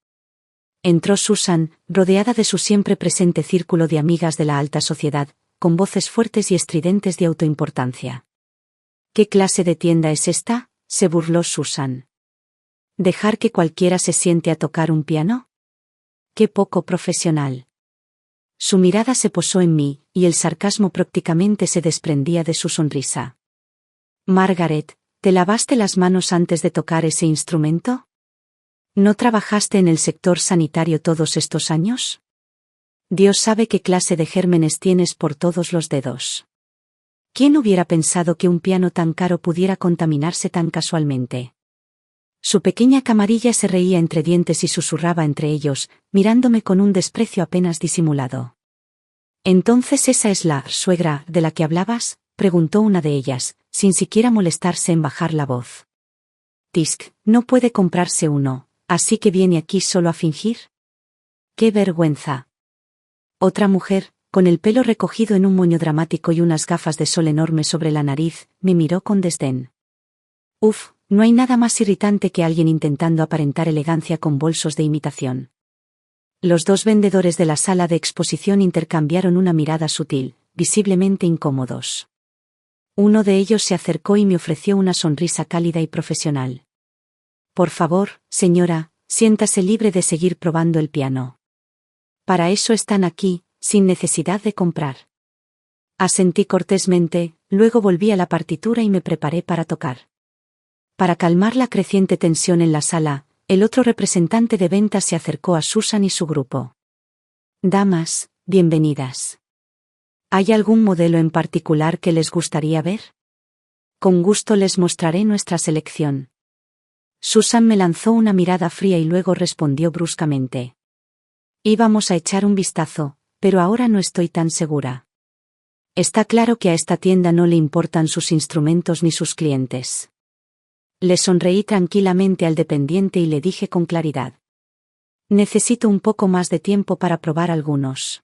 Entró Susan, rodeada de su siempre presente círculo de amigas de la alta sociedad, con voces fuertes y estridentes de autoimportancia. ¿Qué clase de tienda es esta?, se burló Susan. ¿Dejar que cualquiera se siente a tocar un piano? ¡Qué poco profesional! Su mirada se posó en mí, y el sarcasmo prácticamente se desprendía de su sonrisa. Margaret, ¿te lavaste las manos antes de tocar ese instrumento? ¿No trabajaste en el sector sanitario todos estos años? Dios sabe qué clase de gérmenes tienes por todos los dedos. ¿Quién hubiera pensado que un piano tan caro pudiera contaminarse tan casualmente? Su pequeña camarilla se reía entre dientes y susurraba entre ellos, mirándome con un desprecio apenas disimulado. «¿Entonces esa es la suegra de la que hablabas?», preguntó una de ellas, sin siquiera molestarse en bajar la voz. «Tisk, no puede comprarse uno, así que viene aquí solo a fingir». «¡Qué vergüenza!». Otra mujer, con el pelo recogido en un moño dramático y unas gafas de sol enormes sobre la nariz, me miró con desdén. «Uf, no hay nada más irritante que alguien intentando aparentar elegancia con bolsos de imitación». Los dos vendedores de la sala de exposición intercambiaron una mirada sutil, visiblemente incómodos. Uno de ellos se acercó y me ofreció una sonrisa cálida y profesional. «Por favor, señora, siéntase libre de seguir probando el piano. Para eso están aquí, sin necesidad de comprar». Asentí cortésmente, luego volví a la partitura y me preparé para tocar. Para calmar la creciente tensión en la sala, el otro representante de ventas se acercó a Susan y su grupo. «Damas, bienvenidas. ¿Hay algún modelo en particular que les gustaría ver? Con gusto les mostraré nuestra selección». Susan me lanzó una mirada fría y luego respondió bruscamente. Íbamos a echar un vistazo, pero ahora no estoy tan segura. Está claro que a esta tienda no le importan sus instrumentos ni sus clientes. Le sonreí tranquilamente al dependiente y le dije con claridad. Necesito un poco más de tiempo para probar algunos.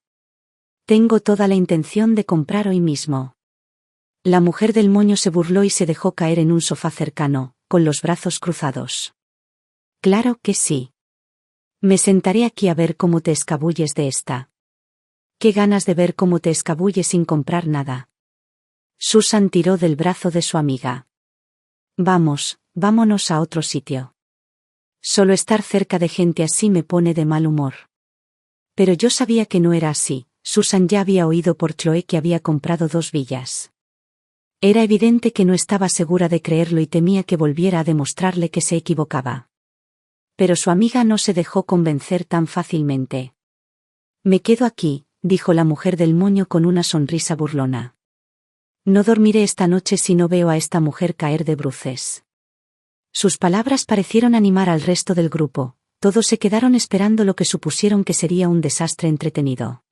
Tengo toda la intención de comprar hoy mismo. La mujer del moño se burló y se dejó caer en un sofá cercano, con los brazos cruzados. Claro que sí. Me sentaré aquí a ver cómo te escabulles de esta. Qué ganas de ver cómo te escabulles sin comprar nada. Susan tiró del brazo de su amiga. Vámonos a otro sitio. Solo estar cerca de gente así me pone de mal humor. Pero yo sabía que no era así. Susan ya había oído por Chloe que había comprado 2 villas. Era evidente que no estaba segura de creerlo y temía que volviera a demostrarle que se equivocaba. Pero su amiga no se dejó convencer tan fácilmente. Me quedo aquí, dijo la mujer del moño con una sonrisa burlona. No dormiré esta noche si no veo a esta mujer caer de bruces. Sus palabras parecieron animar al resto del grupo. Todos se quedaron esperando lo que supusieron que sería un desastre entretenido.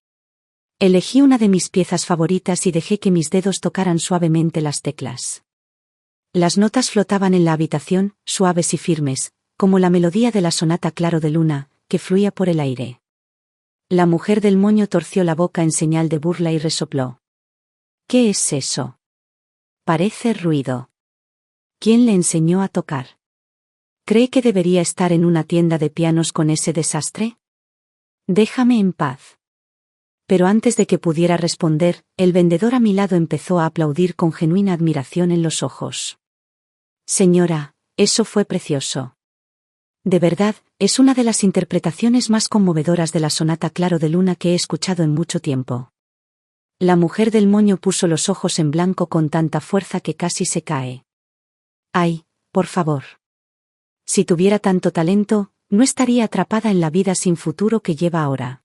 Elegí una de mis piezas favoritas y dejé que mis dedos tocaran suavemente las teclas. Las notas flotaban en la habitación, suaves y firmes, como la melodía de la sonata Claro de Luna, que fluía por el aire. La mujer del moño torció la boca en señal de burla y resopló. ¿Qué es eso? Parece ruido. ¿Quién le enseñó a tocar? ¿Cree que debería estar en una tienda de pianos con ese desastre? Déjame en paz. Pero antes de que pudiera responder, el vendedor a mi lado empezó a aplaudir con genuina admiración en los ojos. Señora, eso fue precioso. De verdad, es una de las interpretaciones más conmovedoras de la sonata Claro de Luna que he escuchado en mucho tiempo. La mujer del moño puso los ojos en blanco con tanta fuerza que casi se cae. Ay, por favor. Si tuviera tanto talento, no estaría atrapada en la vida sin futuro que lleva ahora.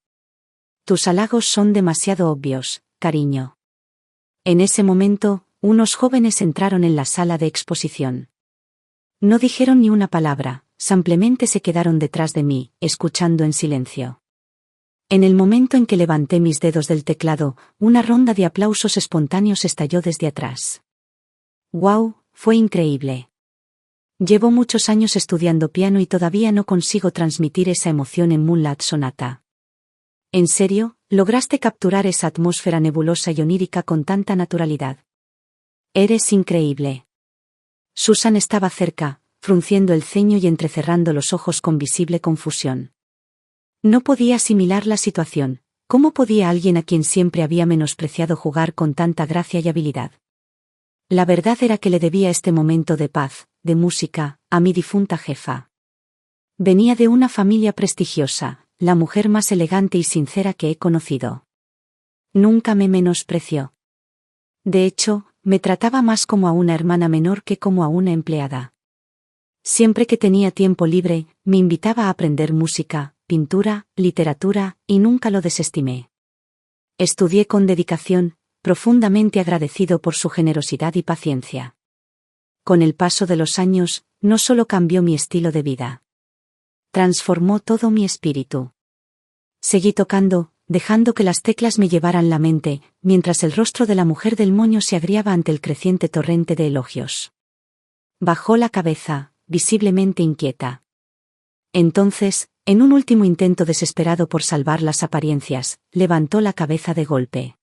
Tus halagos son demasiado obvios, cariño. En ese momento, unos jóvenes entraron en la sala de exposición. No dijeron ni una palabra, simplemente se quedaron detrás de mí, escuchando en silencio. En el momento en que levanté mis dedos del teclado, una ronda de aplausos espontáneos estalló desde atrás. ¡Guau! Fue increíble. Llevo muchos años estudiando piano y todavía no consigo transmitir esa emoción en Moonlight Sonata. ¿En serio, lograste capturar esa atmósfera nebulosa y onírica con tanta naturalidad? Eres increíble. Susan estaba cerca, frunciendo el ceño y entrecerrando los ojos con visible confusión. No podía asimilar la situación. ¿Cómo podía alguien a quien siempre había menospreciado jugar con tanta gracia y habilidad? La verdad era que le debía este momento de paz, de música, a mi difunta jefa. Venía de una familia prestigiosa, la mujer más elegante y sincera que he conocido. Nunca me menospreció. De hecho, me trataba más como a una hermana menor que como a una empleada. Siempre que tenía tiempo libre, me invitaba a aprender música, pintura, literatura, y nunca lo desestimé. Estudié con dedicación, profundamente agradecido por su generosidad y paciencia. Con el paso de los años, no solo cambió mi estilo de vida. Transformó todo mi espíritu. Seguí tocando, dejando que las teclas me llevaran la mente, mientras el rostro de la mujer del moño se agriaba ante el creciente torrente de elogios. Bajó la cabeza, visiblemente inquieta. Entonces, en un último intento desesperado por salvar las apariencias, levantó la cabeza de golpe.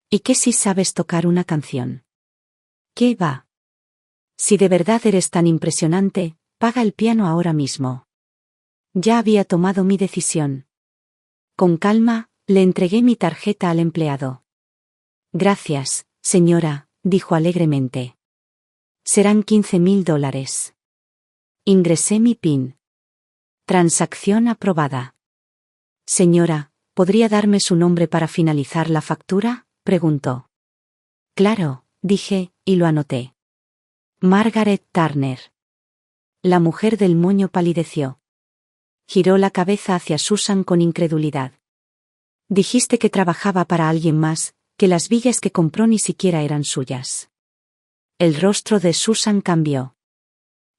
¿Y qué si sabes tocar una canción? ¿Qué va? Si de verdad eres tan impresionante, paga el piano ahora mismo. Ya había tomado mi decisión. Con calma, le entregué mi tarjeta al empleado. Gracias, señora, dijo alegremente. Serán $15,000. Ingresé mi PIN. Transacción aprobada. Señora, ¿podría darme su nombre para finalizar la factura?, preguntó. Claro, dije, y lo anoté. Margaret Turner. La mujer del moño palideció. Giró la cabeza hacia Susan con incredulidad. Dijiste que trabajaba para alguien más, que las villas que compró ni siquiera eran suyas. El rostro de Susan cambió.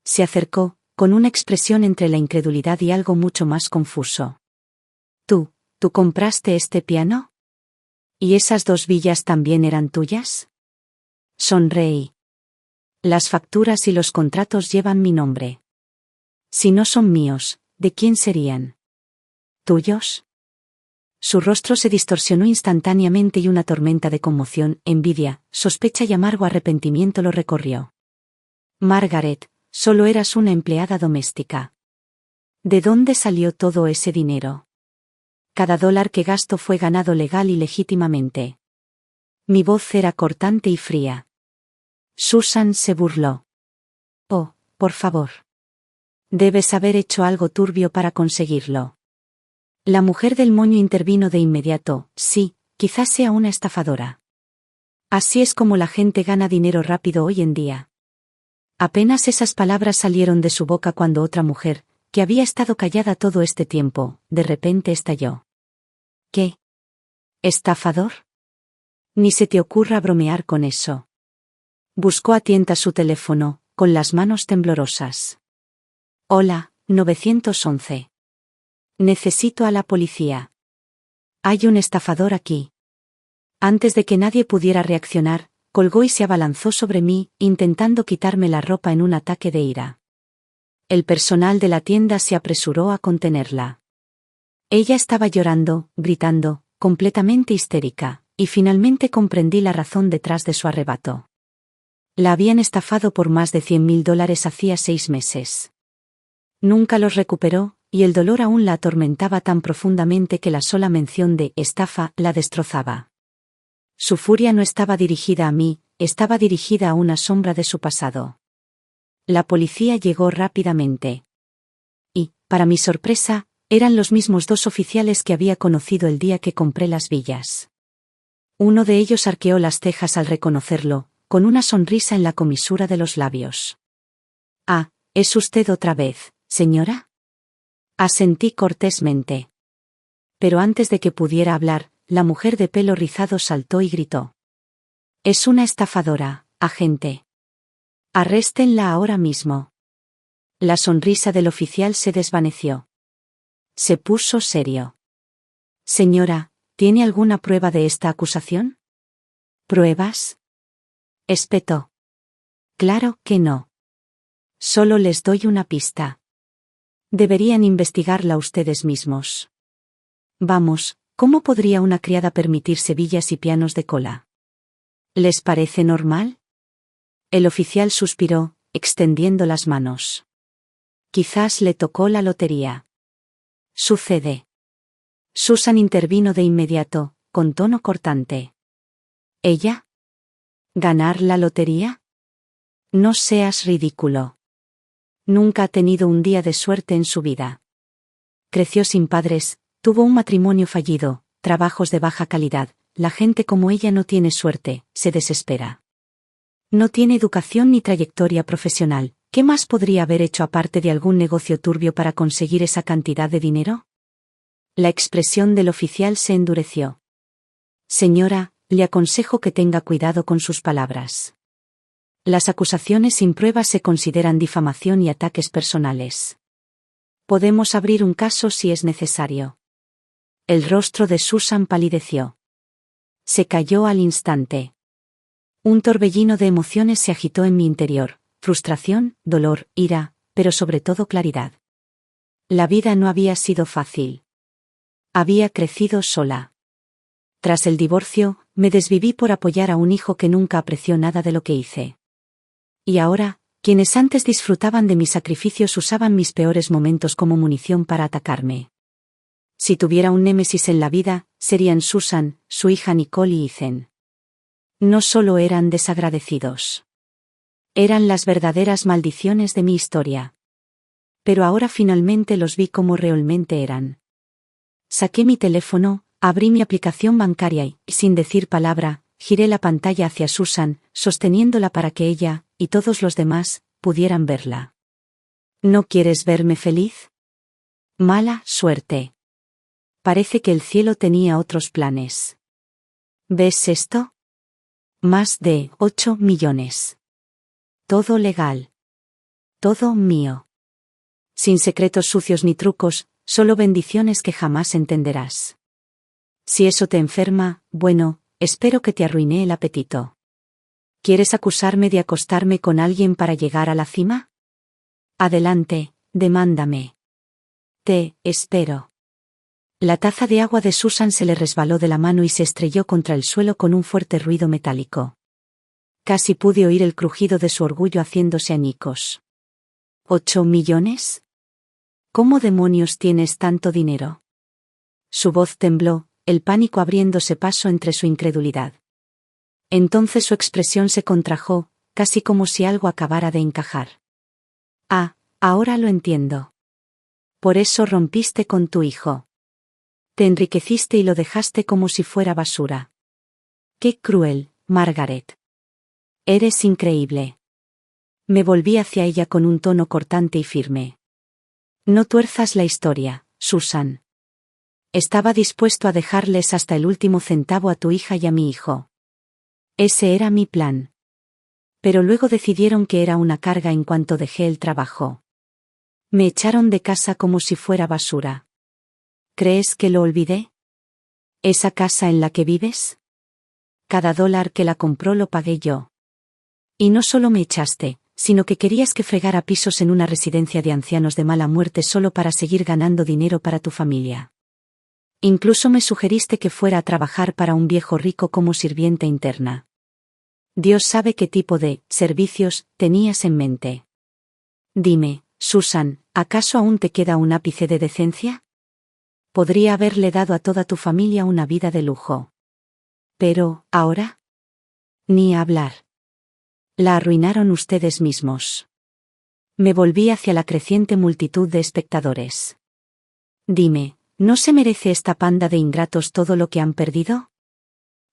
Se acercó, con una expresión entre la incredulidad y algo mucho más confuso. ¿Tú compraste este piano? ¿Y esas 2 villas también eran tuyas? Sonreí. Las facturas y los contratos llevan mi nombre. Si no son míos, ¿de quién serían? ¿Tuyos? Su rostro se distorsionó instantáneamente y una tormenta de conmoción, envidia, sospecha y amargo arrepentimiento lo recorrió. Margaret, solo eras una empleada doméstica. ¿De dónde salió todo ese dinero? Cada dólar que gasto fue ganado legal y legítimamente. Mi voz era cortante y fría. Susan se burló. Oh, por favor. Debes haber hecho algo turbio para conseguirlo. La mujer del moño intervino de inmediato. Sí, quizás sea una estafadora. Así es como la gente gana dinero rápido hoy en día. Apenas esas palabras salieron de su boca cuando otra mujer, que había estado callada todo este tiempo, de repente estalló. ¿Qué? ¿Estafador? Ni se te ocurra bromear con eso. Buscó a tientas su teléfono, con las manos temblorosas. Hola, 911. Necesito a la policía. Hay un estafador aquí. Antes de que nadie pudiera reaccionar, colgó y se abalanzó sobre mí, intentando quitarme la ropa en un ataque de ira. El personal de la tienda se apresuró a contenerla. Ella estaba llorando, gritando, completamente histérica, y finalmente comprendí la razón detrás de su arrebato. La habían estafado por más de $100,000 hacía 6 meses. Nunca los recuperó, y el dolor aún la atormentaba tan profundamente que la sola mención de estafa la destrozaba. Su furia no estaba dirigida a mí, estaba dirigida a una sombra de su pasado. La policía llegó rápidamente. Y, para mi sorpresa, eran los mismos 2 oficiales que había conocido el día que compré las villas. Uno de ellos arqueó las cejas al reconocerlo, con una sonrisa en la comisura de los labios. Ah, ¿es usted otra vez, señora? Asentí cortésmente. Pero antes de que pudiera hablar, la mujer de pelo rizado saltó y gritó. Es una estafadora, agente. Arréstenla ahora mismo. La sonrisa del oficial se desvaneció. Se puso serio. Señora, ¿tiene alguna prueba de esta acusación? ¿Pruebas? Espetó. Claro que no. Solo les doy una pista. Deberían investigarla ustedes mismos. Vamos, ¿cómo podría una criada permitirse villas y pianos de cola? ¿Les parece normal? El oficial suspiró, extendiendo las manos. Quizás le tocó la lotería. Sucede. Susan intervino de inmediato, con tono cortante. ¿Ella? ¿Ganar la lotería? No seas ridículo. Nunca ha tenido un día de suerte en su vida. Creció sin padres, tuvo un matrimonio fallido, trabajos de baja calidad. La gente como ella no tiene suerte, se desespera. No tiene educación ni trayectoria profesional. ¿Qué más podría haber hecho aparte de algún negocio turbio para conseguir esa cantidad de dinero? La expresión del oficial se endureció. Señora, le aconsejo que tenga cuidado con sus palabras. Las acusaciones sin pruebas se consideran difamación y ataques personales. Podemos abrir un caso si es necesario. El rostro de Susan palideció. Se cayó al instante. Un torbellino de emociones se agitó en mi interior, frustración, dolor, ira, pero sobre todo claridad. La vida no había sido fácil. Había crecido sola. Tras el divorcio, me desviví por apoyar a un hijo que nunca apreció nada de lo que hice. Y ahora, quienes antes disfrutaban de mis sacrificios usaban mis peores momentos como munición para atacarme. Si tuviera un némesis en la vida, serían Susan, su hija Nicole y Ethan. No solo eran desagradecidos. Eran las verdaderas maldiciones de mi historia. Pero ahora finalmente los vi como realmente eran. Saqué mi teléfono, abrí mi aplicación bancaria y, sin decir palabra, giré la pantalla hacia Susan, sosteniéndola para que ella, y todos los demás, pudieran verla. ¿No quieres verme feliz? Mala suerte. Parece que el cielo tenía otros planes. ¿Ves esto? Más de 8 millones. Todo legal. Todo mío. Sin secretos sucios ni trucos, solo bendiciones que jamás entenderás. Si eso te enferma, bueno, espero que te arruiné el apetito. ¿Quieres acusarme de acostarme con alguien para llegar a la cima? Adelante, demándame. Te espero. La taza de agua de Susan se le resbaló de la mano y se estrelló contra el suelo con un fuerte ruido metálico. Casi pude oír el crujido de su orgullo haciéndose añicos. ¿8 millones? ¿Cómo demonios tienes tanto dinero? Su voz tembló, el pánico abriéndose paso entre su incredulidad. Entonces su expresión se contrajo, casi como si algo acabara de encajar. Ah, ahora lo entiendo. Por eso rompiste con tu hijo. Te enriqueciste y lo dejaste como si fuera basura. Qué cruel, Margaret. Eres increíble. Me volví hacia ella con un tono cortante y firme. No tuerzas la historia, Susan. Estaba dispuesto a dejarles hasta el último centavo a tu hija y a mi hijo. Ese era mi plan. Pero luego decidieron que era una carga en cuanto dejé el trabajo. Me echaron de casa como si fuera basura. ¿Crees que lo olvidé? ¿Esa casa en la que vives? Cada dólar que la compró lo pagué yo. Y no solo me echaste, sino que querías que fregara pisos en una residencia de ancianos de mala muerte solo para seguir ganando dinero para tu familia. Incluso me sugeriste que fuera a trabajar para un viejo rico como sirvienta interna. Dios sabe qué tipo de servicios tenías en mente. Dime, Susan, ¿acaso aún te queda un ápice de decencia? Podría haberle dado a toda tu familia una vida de lujo. Pero, ¿ahora? Ni hablar. La arruinaron ustedes mismos. Me volví hacia la creciente multitud de espectadores. Dime, ¿no se merece esta panda de ingratos todo lo que han perdido?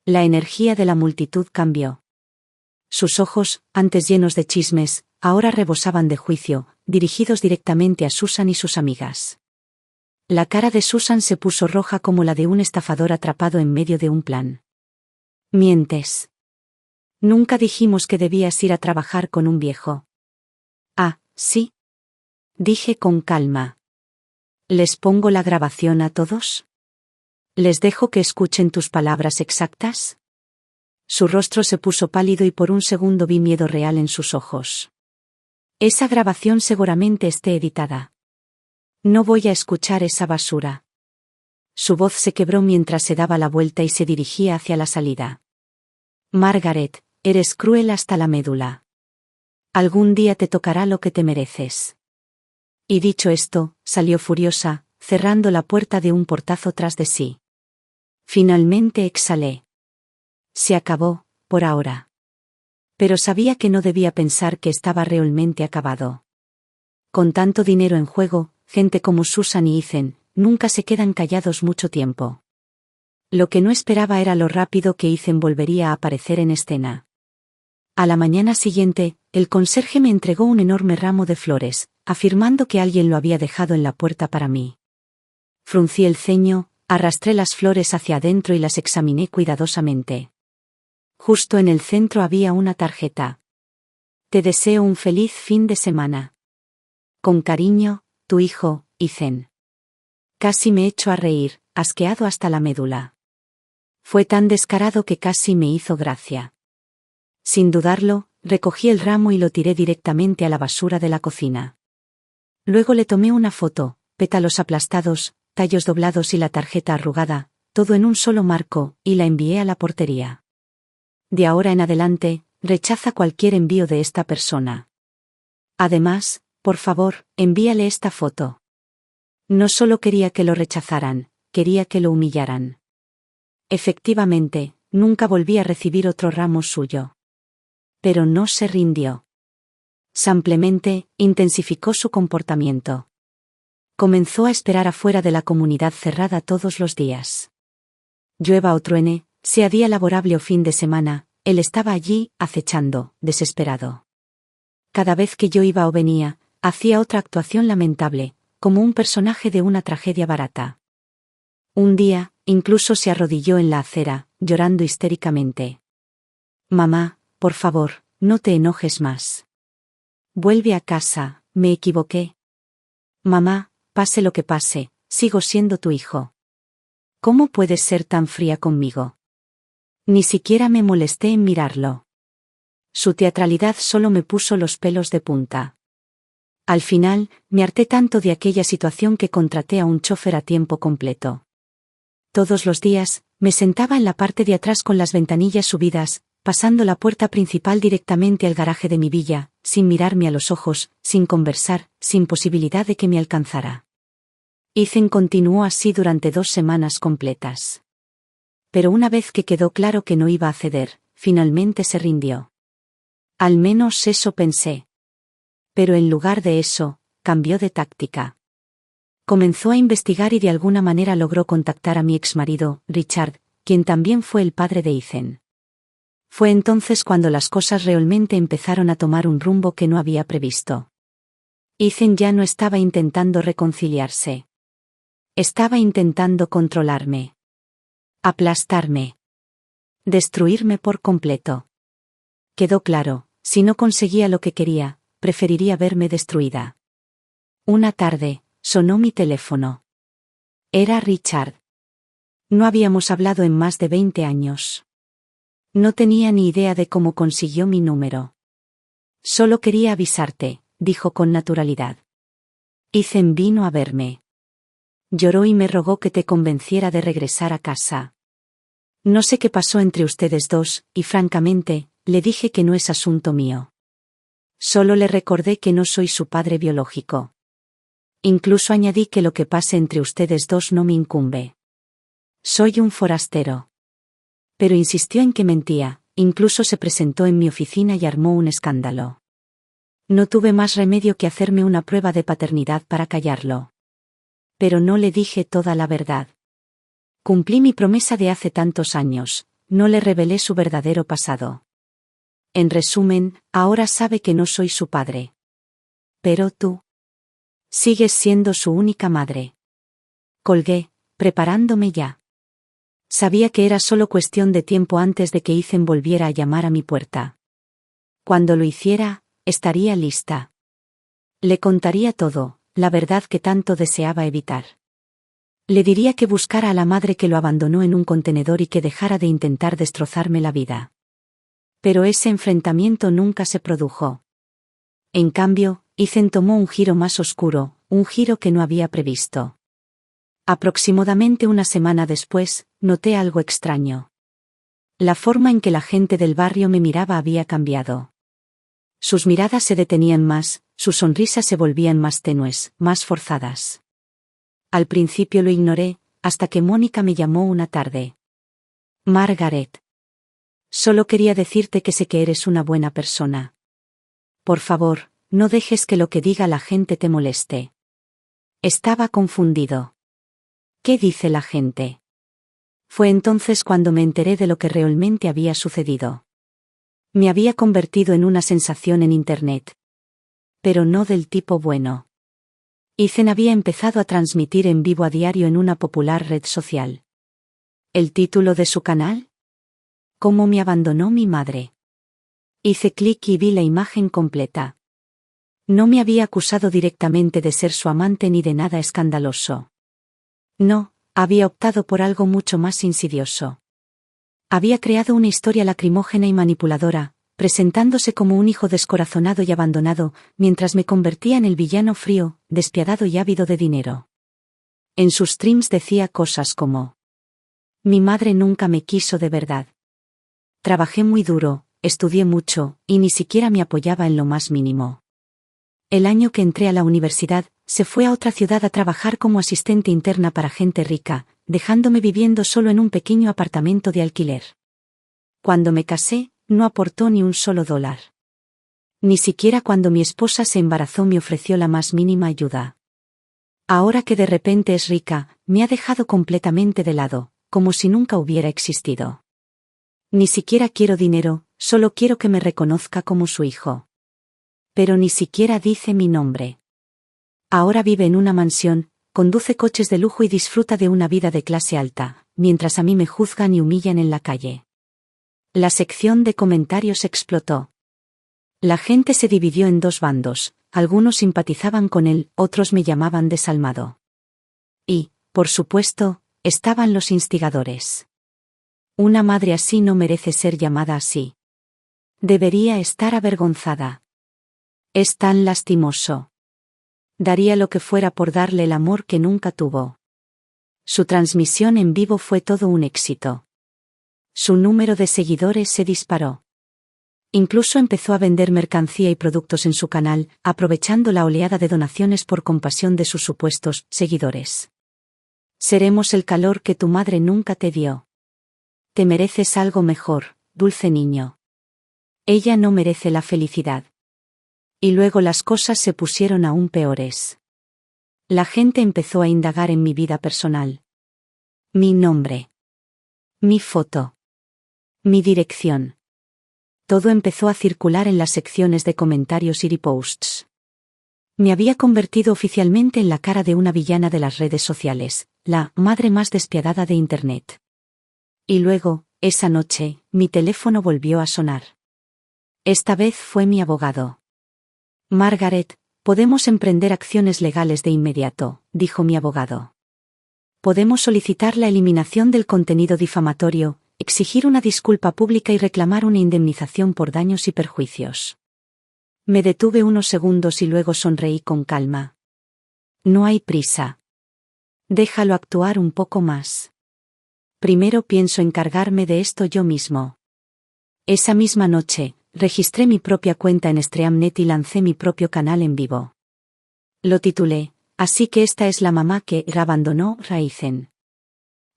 La energía de la multitud cambió. Sus ojos, antes llenos de chismes, ahora rebosaban de juicio, dirigidos directamente a Susan y sus amigas. La cara de Susan se puso roja como la de un estafador atrapado en medio de un plan. Mientes. Nunca dijimos que debías ir a trabajar con un viejo. Ah, sí. Dije con calma. ¿Les pongo la grabación a todos? ¿Les dejo que escuchen tus palabras exactas? Su rostro se puso pálido y por un segundo vi miedo real en sus ojos. Esa grabación seguramente esté editada. No voy a escuchar esa basura. Su voz se quebró mientras se daba la vuelta y se dirigía hacia la salida. Margaret, eres cruel hasta la médula. Algún día te tocará lo que te mereces. Y dicho esto, salió furiosa, cerrando la puerta de un portazo tras de sí. Finalmente exhalé. Se acabó, por ahora. Pero sabía que no debía pensar que estaba realmente acabado. Con tanto dinero en juego, gente como Susan y Ethan, nunca se quedan callados mucho tiempo. Lo que no esperaba era lo rápido que Ethan volvería a aparecer en escena. A la mañana siguiente, el conserje me entregó un enorme ramo de flores, afirmando que alguien lo había dejado en la puerta para mí. Fruncí el ceño, arrastré las flores hacia adentro y las examiné cuidadosamente. Justo en el centro había una tarjeta. Te deseo un feliz fin de semana. Con cariño, tu hijo, Ethan. Casi me echo a reír, asqueado hasta la médula. Fue tan descarado que casi me hizo gracia. Sin dudarlo, recogí el ramo y lo tiré directamente a la basura de la cocina. Luego le tomé una foto, pétalos aplastados, tallos doblados y la tarjeta arrugada, todo en un solo marco, y la envié a la portería. De ahora en adelante, rechaza cualquier envío de esta persona. Además, por favor, envíale esta foto. No solo quería que lo rechazaran, quería que lo humillaran. Efectivamente, nunca volví a recibir otro ramo suyo. Pero no se rindió. Simplemente, intensificó su comportamiento. Comenzó a esperar afuera de la comunidad cerrada todos los días. Llueva o truene, sea día laborable o fin de semana, él estaba allí, acechando, desesperado. Cada vez que yo iba o venía, hacía otra actuación lamentable, como un personaje de una tragedia barata. Un día, incluso se arrodilló en la acera, llorando histéricamente. Mamá, por favor, no te enojes más. Vuelve a casa, me equivoqué. Mamá, pase lo que pase, sigo siendo tu hijo. ¿Cómo puedes ser tan fría conmigo? Ni siquiera me molesté en mirarlo. Su teatralidad solo me puso los pelos de punta. Al final, me harté tanto de aquella situación que contraté a un chofer a tiempo completo. Todos los días, me sentaba en la parte de atrás con las ventanillas subidas, pasando la puerta principal directamente al garaje de mi villa, sin mirarme a los ojos, sin conversar, sin posibilidad de que me alcanzara. Ethan continuó así durante 2 semanas completas. Pero una vez que quedó claro que no iba a ceder, finalmente se rindió. Al menos eso pensé. Pero en lugar de eso, cambió de táctica. Comenzó a investigar y de alguna manera logró contactar a mi exmarido, Richard, quien también fue el padre de Ethan. Fue entonces cuando las cosas realmente empezaron a tomar un rumbo que no había previsto. Ethan ya no estaba intentando reconciliarse. Estaba intentando controlarme. Aplastarme. Destruirme por completo. Quedó claro, si no conseguía lo que quería, preferiría verme destruida. Una tarde, sonó mi teléfono. Era Richard. No habíamos hablado en más de 20 años. No tenía ni idea de cómo consiguió mi número. Solo quería avisarte, dijo con naturalidad. Ethan vino a verme. Lloró y me rogó que te convenciera de regresar a casa. No sé qué pasó entre ustedes dos, y francamente, le dije que no es asunto mío. Solo le recordé que no soy su padre biológico. Incluso añadí que lo que pase entre ustedes dos no me incumbe. Soy un forastero. Pero insistió en que mentía, incluso se presentó en mi oficina y armó un escándalo. No tuve más remedio que hacerme una prueba de paternidad para callarlo. Pero no le dije toda la verdad. Cumplí mi promesa de hace tantos años, no le revelé su verdadero pasado. En resumen, ahora sabe que no soy su padre. Pero tú sigues siendo su única madre. Colgué, preparándome ya. Sabía que era solo cuestión de tiempo antes de que Ethan volviera a llamar a mi puerta. Cuando lo hiciera, estaría lista. Le contaría todo, la verdad que tanto deseaba evitar. Le diría que buscara a la madre que lo abandonó en un contenedor y que dejara de intentar destrozarme la vida. Pero ese enfrentamiento nunca se produjo. En cambio, Ethan tomó un giro más oscuro, un giro que no había previsto. Aproximadamente una semana después, noté algo extraño. La forma en que la gente del barrio me miraba había cambiado. Sus miradas se detenían más, sus sonrisas se volvían más tenues, más forzadas. Al principio lo ignoré, hasta que Mónica me llamó una tarde. Margaret. Solo quería decirte que sé que eres una buena persona. Por favor, no dejes que lo que diga la gente te moleste. Estaba confundido. ¿Qué dice la gente? Fue entonces cuando me enteré de lo que realmente había sucedido. Me había convertido en una sensación en Internet. Pero no del tipo bueno. Ethan había empezado a transmitir en vivo a diario en una popular red social. ¿El título de su canal? ¿Cómo me abandonó mi madre? Hice clic y vi la imagen completa. No me había acusado directamente de ser su amante ni de nada escandaloso. No, había optado por algo mucho más insidioso. Había creado una historia lacrimógena y manipuladora, presentándose como un hijo descorazonado y abandonado, mientras me convertía en el villano frío, despiadado y ávido de dinero. En sus streams decía cosas como: mi madre nunca me quiso de verdad. Trabajé muy duro, estudié mucho, y ni siquiera me apoyaba en lo más mínimo. El año que entré a la universidad, se fue a otra ciudad a trabajar como asistente interna para gente rica, dejándome viviendo solo en un pequeño apartamento de alquiler. Cuando me casé, no aportó ni un solo dólar. Ni siquiera cuando mi esposa se embarazó me ofreció la más mínima ayuda. Ahora que de repente es rica, me ha dejado completamente de lado, como si nunca hubiera existido. Ni siquiera quiero dinero, solo quiero que me reconozca como su hijo. Pero ni siquiera dice mi nombre. Ahora vive en una mansión, conduce coches de lujo y disfruta de una vida de clase alta, mientras a mí me juzgan y humillan en la calle. La sección de comentarios explotó. La gente se dividió en 2 bandos, algunos simpatizaban con él, otros me llamaban desalmado. Y, por supuesto, estaban los instigadores. Una madre así no merece ser llamada así. Debería estar avergonzada. Es tan lastimoso. Daría lo que fuera por darle el amor que nunca tuvo. Su transmisión en vivo fue todo un éxito. Su número de seguidores se disparó. Incluso empezó a vender mercancía y productos en su canal, aprovechando la oleada de donaciones por compasión de sus supuestos seguidores. Seremos el calor que tu madre nunca te dio. Te mereces algo mejor, dulce niño. Ella no merece la felicidad. Y luego las cosas se pusieron aún peores. La gente empezó a indagar en mi vida personal. Mi nombre. Mi foto. Mi dirección. Todo empezó a circular en las secciones de comentarios y reposts. Me había convertido oficialmente en la cara de una villana de las redes sociales, la madre más despiadada de Internet. Y luego, esa noche, mi teléfono volvió a sonar. Esta vez fue mi abogado. Margaret, podemos emprender acciones legales de inmediato, dijo mi abogado. Podemos solicitar la eliminación del contenido difamatorio, exigir una disculpa pública y reclamar una indemnización por daños y perjuicios. Me detuve unos segundos y luego sonreí con calma. No hay prisa. Déjalo actuar un poco más. Primero pienso encargarme de esto yo mismo. Esa misma noche, registré mi propia cuenta en Streamnet y lancé mi propio canal en vivo. Lo titulé, Así que esta es la mamá que abandonó a Ethan.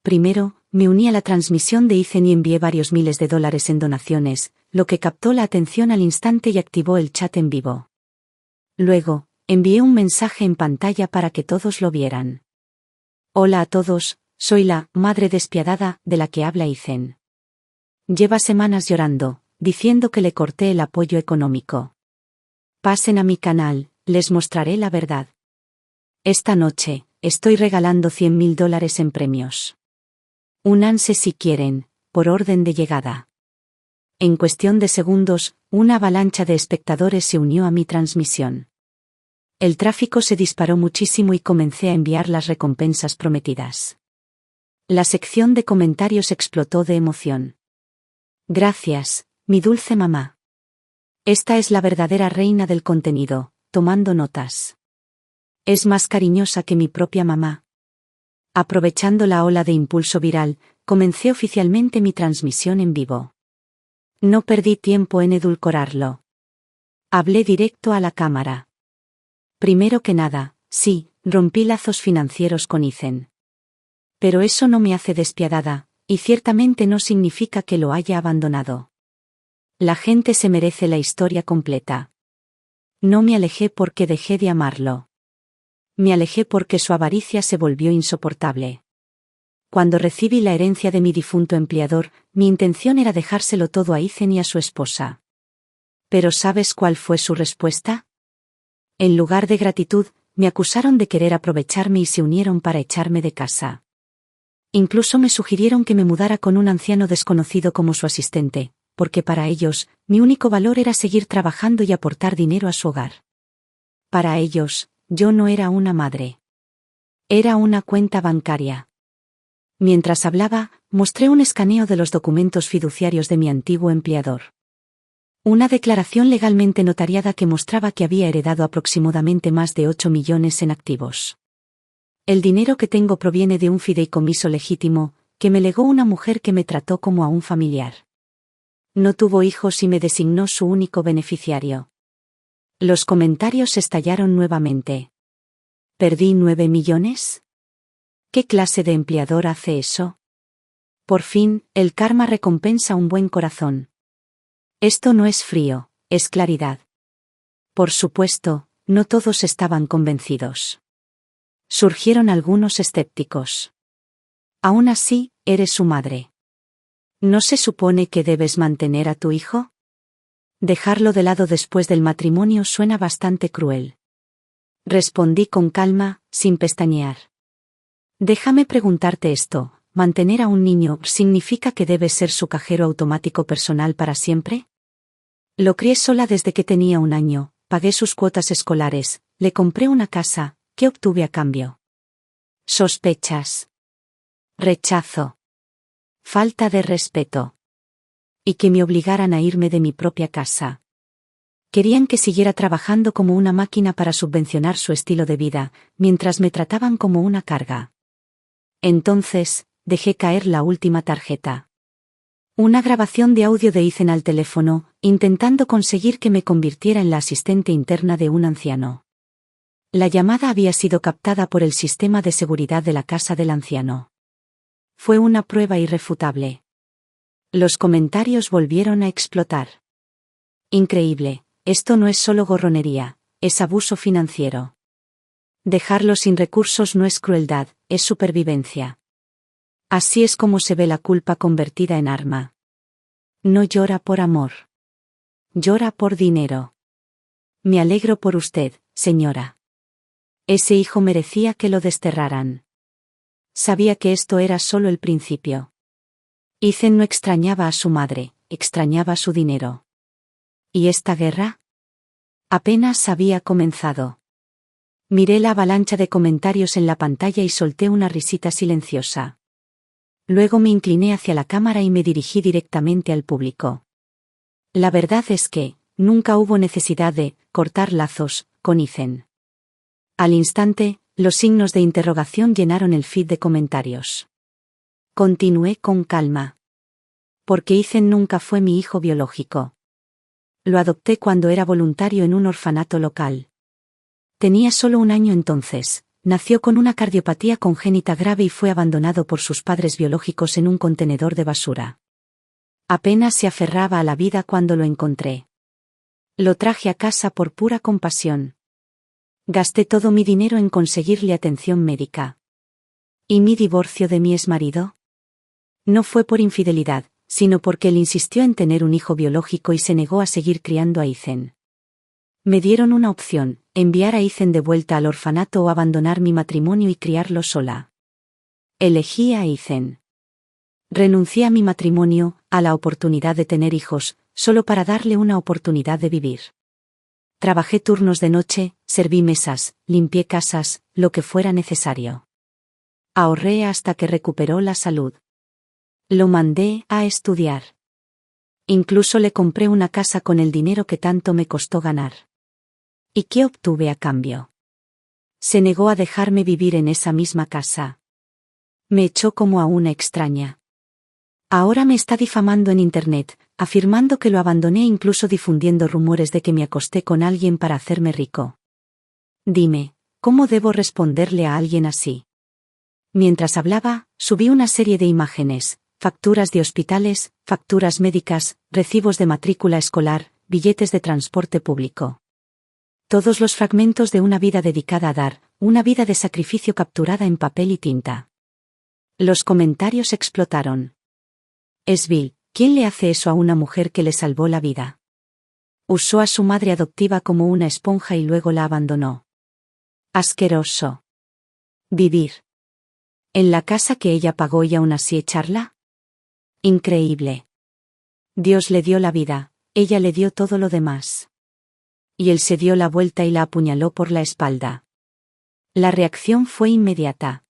Primero, me uní a la transmisión de Ethan y envié varios miles de dólares en donaciones, lo que captó la atención al instante y activó el chat en vivo. Luego, envié un mensaje en pantalla para que todos lo vieran. Hola a todos, soy la madre despiadada de la que habla Ethan. Lleva semanas llorando, diciendo que le corté el apoyo económico. Pasen a mi canal, les mostraré la verdad. Esta noche, estoy regalando $100,000 en premios. Únanse si quieren, por orden de llegada. En cuestión de segundos, una avalancha de espectadores se unió a mi transmisión. El tráfico se disparó muchísimo y comencé a enviar las recompensas prometidas. La sección de comentarios explotó de emoción. Gracias, mi dulce mamá. Esta es la verdadera reina del contenido, tomando notas. Es más cariñosa que mi propia mamá. Aprovechando la ola de impulso viral, comencé oficialmente mi transmisión en vivo. No perdí tiempo en edulcorarlo. Hablé directo a la cámara. Primero que nada, sí, rompí lazos financieros con Ethan. Pero eso no me hace despiadada, y ciertamente no significa que lo haya abandonado. La gente se merece la historia completa. No me alejé porque dejé de amarlo. Me alejé porque su avaricia se volvió insoportable. Cuando recibí la herencia de mi difunto empleador, mi intención era dejárselo todo a Ethan y a su esposa. ¿Pero sabes cuál fue su respuesta? En lugar de gratitud, me acusaron de querer aprovecharme y se unieron para echarme de casa. Incluso me sugirieron que me mudara con un anciano desconocido como su asistente, porque para ellos, mi único valor era seguir trabajando y aportar dinero a su hogar. Para ellos, yo no era una madre. Era una cuenta bancaria. Mientras hablaba, mostré un escaneo de los documentos fiduciarios de mi antiguo empleador. Una declaración legalmente notariada que mostraba que había heredado aproximadamente más de 8 millones en activos. El dinero que tengo proviene de un fideicomiso legítimo, que me legó una mujer que me trató como a un familiar. No tuvo hijos y me designó su único beneficiario. Los comentarios estallaron nuevamente. ¿Perdí 9 millones? ¿Qué clase de empleador hace eso? Por fin, el karma recompensa un buen corazón. Esto no es frío, es claridad. Por supuesto, no todos estaban convencidos. Surgieron algunos escépticos. Aún así, eres su madre. ¿No se supone que debes mantener a tu hijo? Dejarlo de lado después del matrimonio suena bastante cruel. Respondí con calma, sin pestañear. Déjame preguntarte esto, ¿mantener a un niño significa que debes ser su cajero automático personal para siempre? Lo crié sola desde que tenía 1 año, pagué sus cuotas escolares, le compré una casa, ¿qué obtuve a cambio? ¿Sospechas? Rechazo. Falta de respeto. Y que me obligaran a irme de mi propia casa. Querían que siguiera trabajando como una máquina para subvencionar su estilo de vida, mientras me trataban como una carga. Entonces, dejé caer la última tarjeta. Una grabación de audio de Ethan al teléfono, intentando conseguir que me convirtiera en la asistente interna de un anciano. La llamada había sido captada por el sistema de seguridad de la casa del anciano. Fue una prueba irrefutable. Los comentarios volvieron a explotar. Increíble, esto no es solo gorronería, es abuso financiero. Dejarlo sin recursos no es crueldad, es supervivencia. Así es como se ve la culpa convertida en arma. No llora por amor. Llora por dinero. Me alegro por usted, señora. Ese hijo merecía que lo desterraran. Sabía que esto era solo el principio. Ethan no extrañaba a su madre, extrañaba su dinero. ¿Y esta guerra? Apenas había comenzado. Miré la avalancha de comentarios en la pantalla y solté una risita silenciosa. Luego me incliné hacia la cámara y me dirigí directamente al público. La verdad es que, nunca hubo necesidad de cortar lazos con Ethan. Al instante, los signos de interrogación llenaron el feed de comentarios. Continué con calma. Porque Ethan nunca fue mi hijo biológico. Lo adopté cuando era voluntario en un orfanato local. Tenía solo 1 año entonces, nació con una cardiopatía congénita grave y fue abandonado por sus padres biológicos en un contenedor de basura. Apenas se aferraba a la vida cuando lo encontré. Lo traje a casa por pura compasión. Gasté todo mi dinero en conseguirle atención médica. ¿Y mi divorcio de mi exmarido? No fue por infidelidad, sino porque él insistió en tener un hijo biológico y se negó a seguir criando a Ethan. Me dieron una opción, enviar a Ethan de vuelta al orfanato o abandonar mi matrimonio y criarlo sola. Elegí a Ethan. Renuncié a mi matrimonio, a la oportunidad de tener hijos, solo para darle una oportunidad de vivir. Trabajé turnos de noche, serví mesas, limpié casas, lo que fuera necesario. Ahorré hasta que recuperó la salud. Lo mandé a estudiar. Incluso le compré una casa con el dinero que tanto me costó ganar. ¿Y qué obtuve a cambio? Se negó a dejarme vivir en esa misma casa. Me echó como a una extraña. Ahora me está difamando en internet, afirmando que lo abandoné e incluso difundiendo rumores de que me acosté con alguien para hacerme rico. Dime, ¿cómo debo responderle a alguien así? Mientras hablaba, subí una serie de imágenes, facturas de hospitales, facturas médicas, recibos de matrícula escolar, billetes de transporte público. Todos los fragmentos de una vida dedicada a dar, una vida de sacrificio capturada en papel y tinta. Los comentarios explotaron. Es vil, ¿quién le hace eso a una mujer que le salvó la vida? Usó a su madre adoptiva como una esponja y luego la abandonó. Asqueroso. Vivir. ¿En la casa que ella pagó y aún así echarla? Increíble. Dios le dio la vida, ella le dio todo lo demás. Y él se dio la vuelta y la apuñaló por la espalda. La reacción fue inmediata.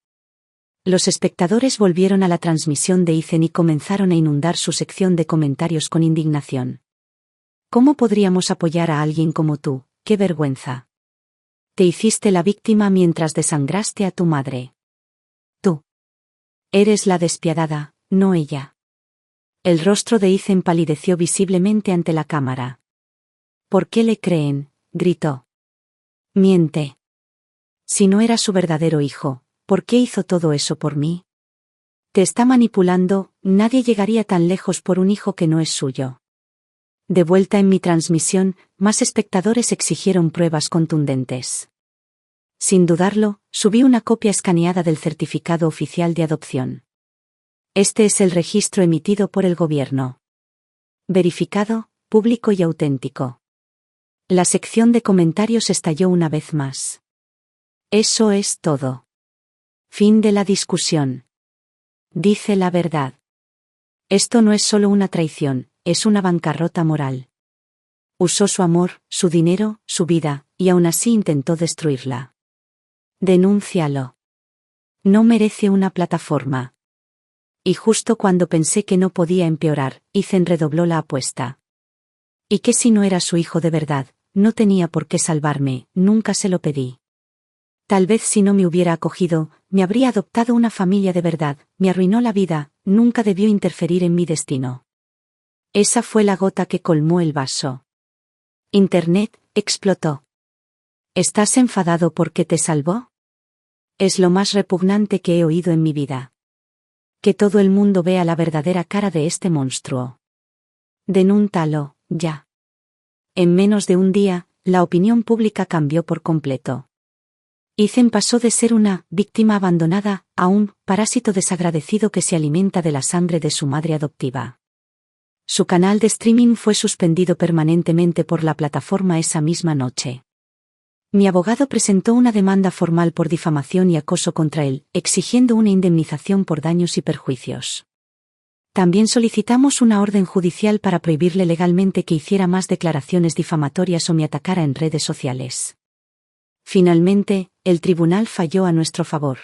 Los espectadores volvieron a la transmisión de Ethan y comenzaron a inundar su sección de comentarios con indignación. ¿Cómo podríamos apoyar a alguien como tú? ¡Qué vergüenza! Te hiciste la víctima mientras desangraste a tu madre. Tú. Eres la despiadada, no ella. El rostro de Ethan palideció visiblemente ante la cámara. ¿Por qué le creen?, gritó. Miente. Si no era su verdadero hijo, ¿por qué hizo todo eso por mí? Te está manipulando, nadie llegaría tan lejos por un hijo que no es suyo. De vuelta en mi transmisión, más espectadores exigieron pruebas contundentes. Sin dudarlo, subí una copia escaneada del certificado oficial de adopción. Este es el registro emitido por el gobierno. Verificado, público y auténtico. La sección de comentarios estalló una vez más. Eso es todo. Fin de la discusión. Dice la verdad. Esto no es solo una traición, es una bancarrota moral. Usó su amor, su dinero, su vida, y aún así intentó destruirla. Denúncialo. No merece una plataforma. Y justo cuando pensé que no podía empeorar, Ethan redobló la apuesta. ¿Y qué si no era su hijo de verdad? No tenía por qué salvarme, nunca se lo pedí. Tal vez si no me hubiera acogido, me habría adoptado una familia de verdad, me arruinó la vida, nunca debió interferir en mi destino. Esa fue la gota que colmó el vaso. Internet explotó. ¿Estás enfadado porque te salvó? Es lo más repugnante que he oído en mi vida. Que todo el mundo vea la verdadera cara de este monstruo. Denúntalo, ya. En menos de un día, la opinión pública cambió por completo. Ethan pasó de ser una víctima abandonada a un parásito desagradecido que se alimenta de la sangre de su madre adoptiva. Su canal de streaming fue suspendido permanentemente por la plataforma esa misma noche. Mi abogado presentó una demanda formal por difamación y acoso contra él, exigiendo una indemnización por daños y perjuicios. También solicitamos una orden judicial para prohibirle legalmente que hiciera más declaraciones difamatorias o me atacara en redes sociales. Finalmente, el tribunal falló a nuestro favor.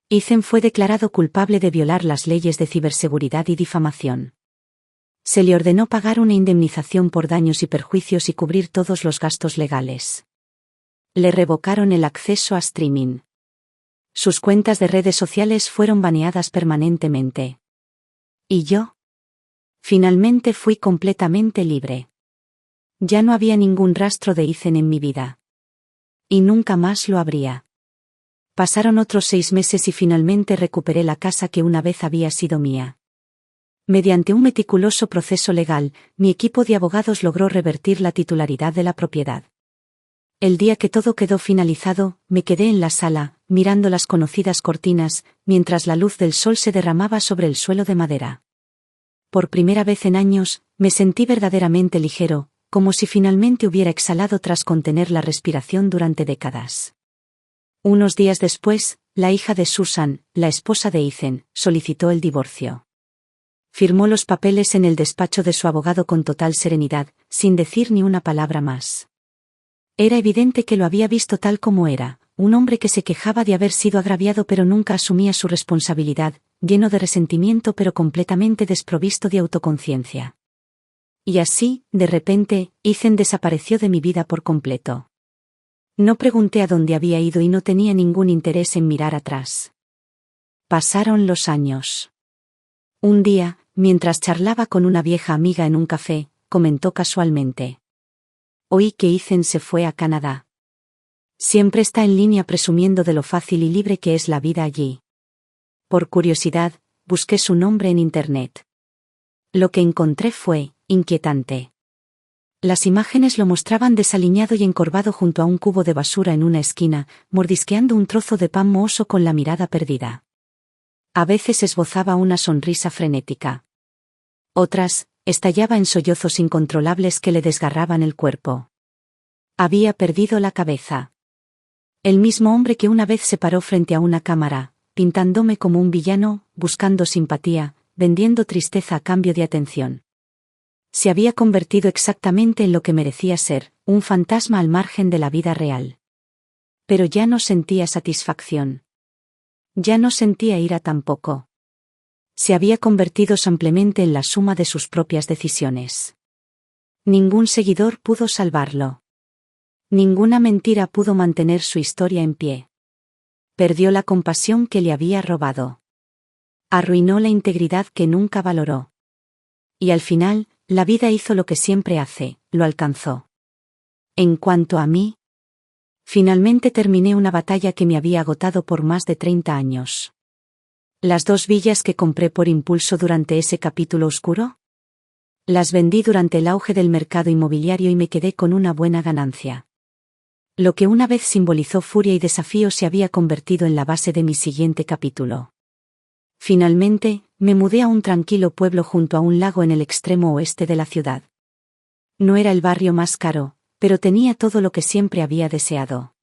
Ethan fue declarado culpable de violar las leyes de ciberseguridad y difamación. Se le ordenó pagar una indemnización por daños y perjuicios y cubrir todos los gastos legales. Le revocaron el acceso a streaming. Sus cuentas de redes sociales fueron baneadas permanentemente. ¿Y yo? Finalmente fui completamente libre. Ya no había ningún rastro de Ethan en mi vida. Y nunca más lo habría. Pasaron otros 6 meses y finalmente recuperé la casa que una vez había sido mía. Mediante un meticuloso proceso legal, mi equipo de abogados logró revertir la titularidad de la propiedad. El día que todo quedó finalizado, me quedé en la sala, mirando las conocidas cortinas, mientras la luz del sol se derramaba sobre el suelo de madera. Por primera vez en años, me sentí verdaderamente ligero, como si finalmente hubiera exhalado tras contener la respiración durante décadas. Unos días después, la hija de Susan, la esposa de Ethan, solicitó el divorcio. Firmó los papeles en el despacho de su abogado con total serenidad, sin decir ni una palabra más. Era evidente que lo había visto tal como era, un hombre que se quejaba de haber sido agraviado pero nunca asumía su responsabilidad, lleno de resentimiento pero completamente desprovisto de autoconciencia. Y así, de repente, Ethan desapareció de mi vida por completo. No pregunté a dónde había ido y no tenía ningún interés en mirar atrás. Pasaron los años. Un día, mientras charlaba con una vieja amiga en un café, comentó casualmente: oí que Ethan se fue a Canadá. Siempre está en línea presumiendo de lo fácil y libre que es la vida allí. Por curiosidad, busqué su nombre en Internet. Lo que encontré fue inquietante. Las imágenes lo mostraban desaliñado y encorvado junto a un cubo de basura en una esquina, mordisqueando un trozo de pan mohoso con la mirada perdida. A veces esbozaba una sonrisa frenética. Otras, estallaba en sollozos incontrolables que le desgarraban el cuerpo. Había perdido la cabeza. El mismo hombre que una vez se paró frente a una cámara, pintándome como un villano, buscando simpatía, vendiendo tristeza a cambio de atención. Se había convertido exactamente en lo que merecía ser, un fantasma al margen de la vida real. Pero ya no sentía satisfacción. Ya no sentía ira tampoco. Se había convertido simplemente en la suma de sus propias decisiones. Ningún seguidor pudo salvarlo. Ninguna mentira pudo mantener su historia en pie. Perdió la compasión que le había robado. Arruinó la integridad que nunca valoró. Y al final, la vida hizo lo que siempre hace, lo alcanzó. En cuanto a mí, finalmente terminé una batalla que me había agotado por más de 30 años. ¿Las 2 villas que compré por impulso durante ese capítulo oscuro? Las vendí durante el auge del mercado inmobiliario y me quedé con una buena ganancia. Lo que una vez simbolizó furia y desafío se había convertido en la base de mi siguiente capítulo. Finalmente, me mudé a un tranquilo pueblo junto a un lago en el extremo oeste de la ciudad. No era el barrio más caro, pero tenía todo lo que siempre había deseado.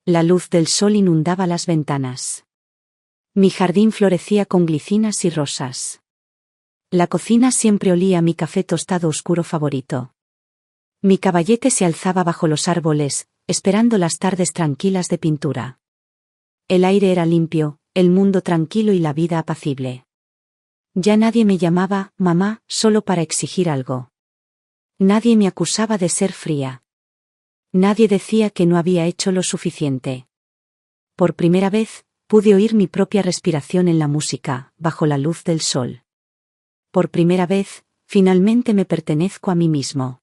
La luz del sol inundaba las ventanas. Mi jardín florecía con glicinas y rosas. La cocina siempre olía a mi café tostado oscuro favorito. Mi caballete se alzaba bajo los árboles, esperando las tardes tranquilas de pintura. El aire era limpio, el mundo tranquilo y la vida apacible. Ya nadie me llamaba mamá solo para exigir algo. Nadie me acusaba de ser fría. Nadie decía que no había hecho lo suficiente. Por primera vez, pude oír mi propia respiración en la música, bajo la luz del sol. Por primera vez, finalmente me pertenezco a mí mismo.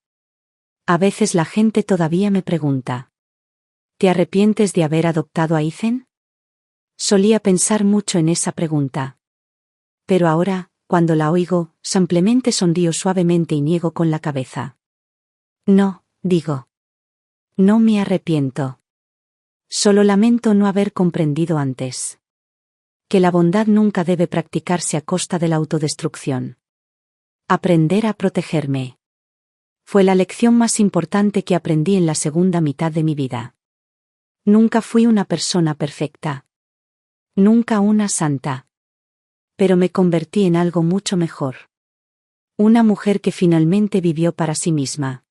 A veces la gente todavía me pregunta: ¿te arrepientes de haber adoptado a Ethan? Solía pensar mucho en esa pregunta. Pero ahora, cuando la oigo, simplemente sonrío suavemente y niego con la cabeza. No, digo. No me arrepiento. Solo lamento no haber comprendido antes. Que la bondad nunca debe practicarse a costa de la autodestrucción. Aprender a protegerme. Fue la lección más importante que aprendí en la segunda mitad de mi vida. Nunca fui una persona perfecta. Nunca una santa. Pero me convertí en algo mucho mejor. Una mujer que finalmente vivió para sí misma.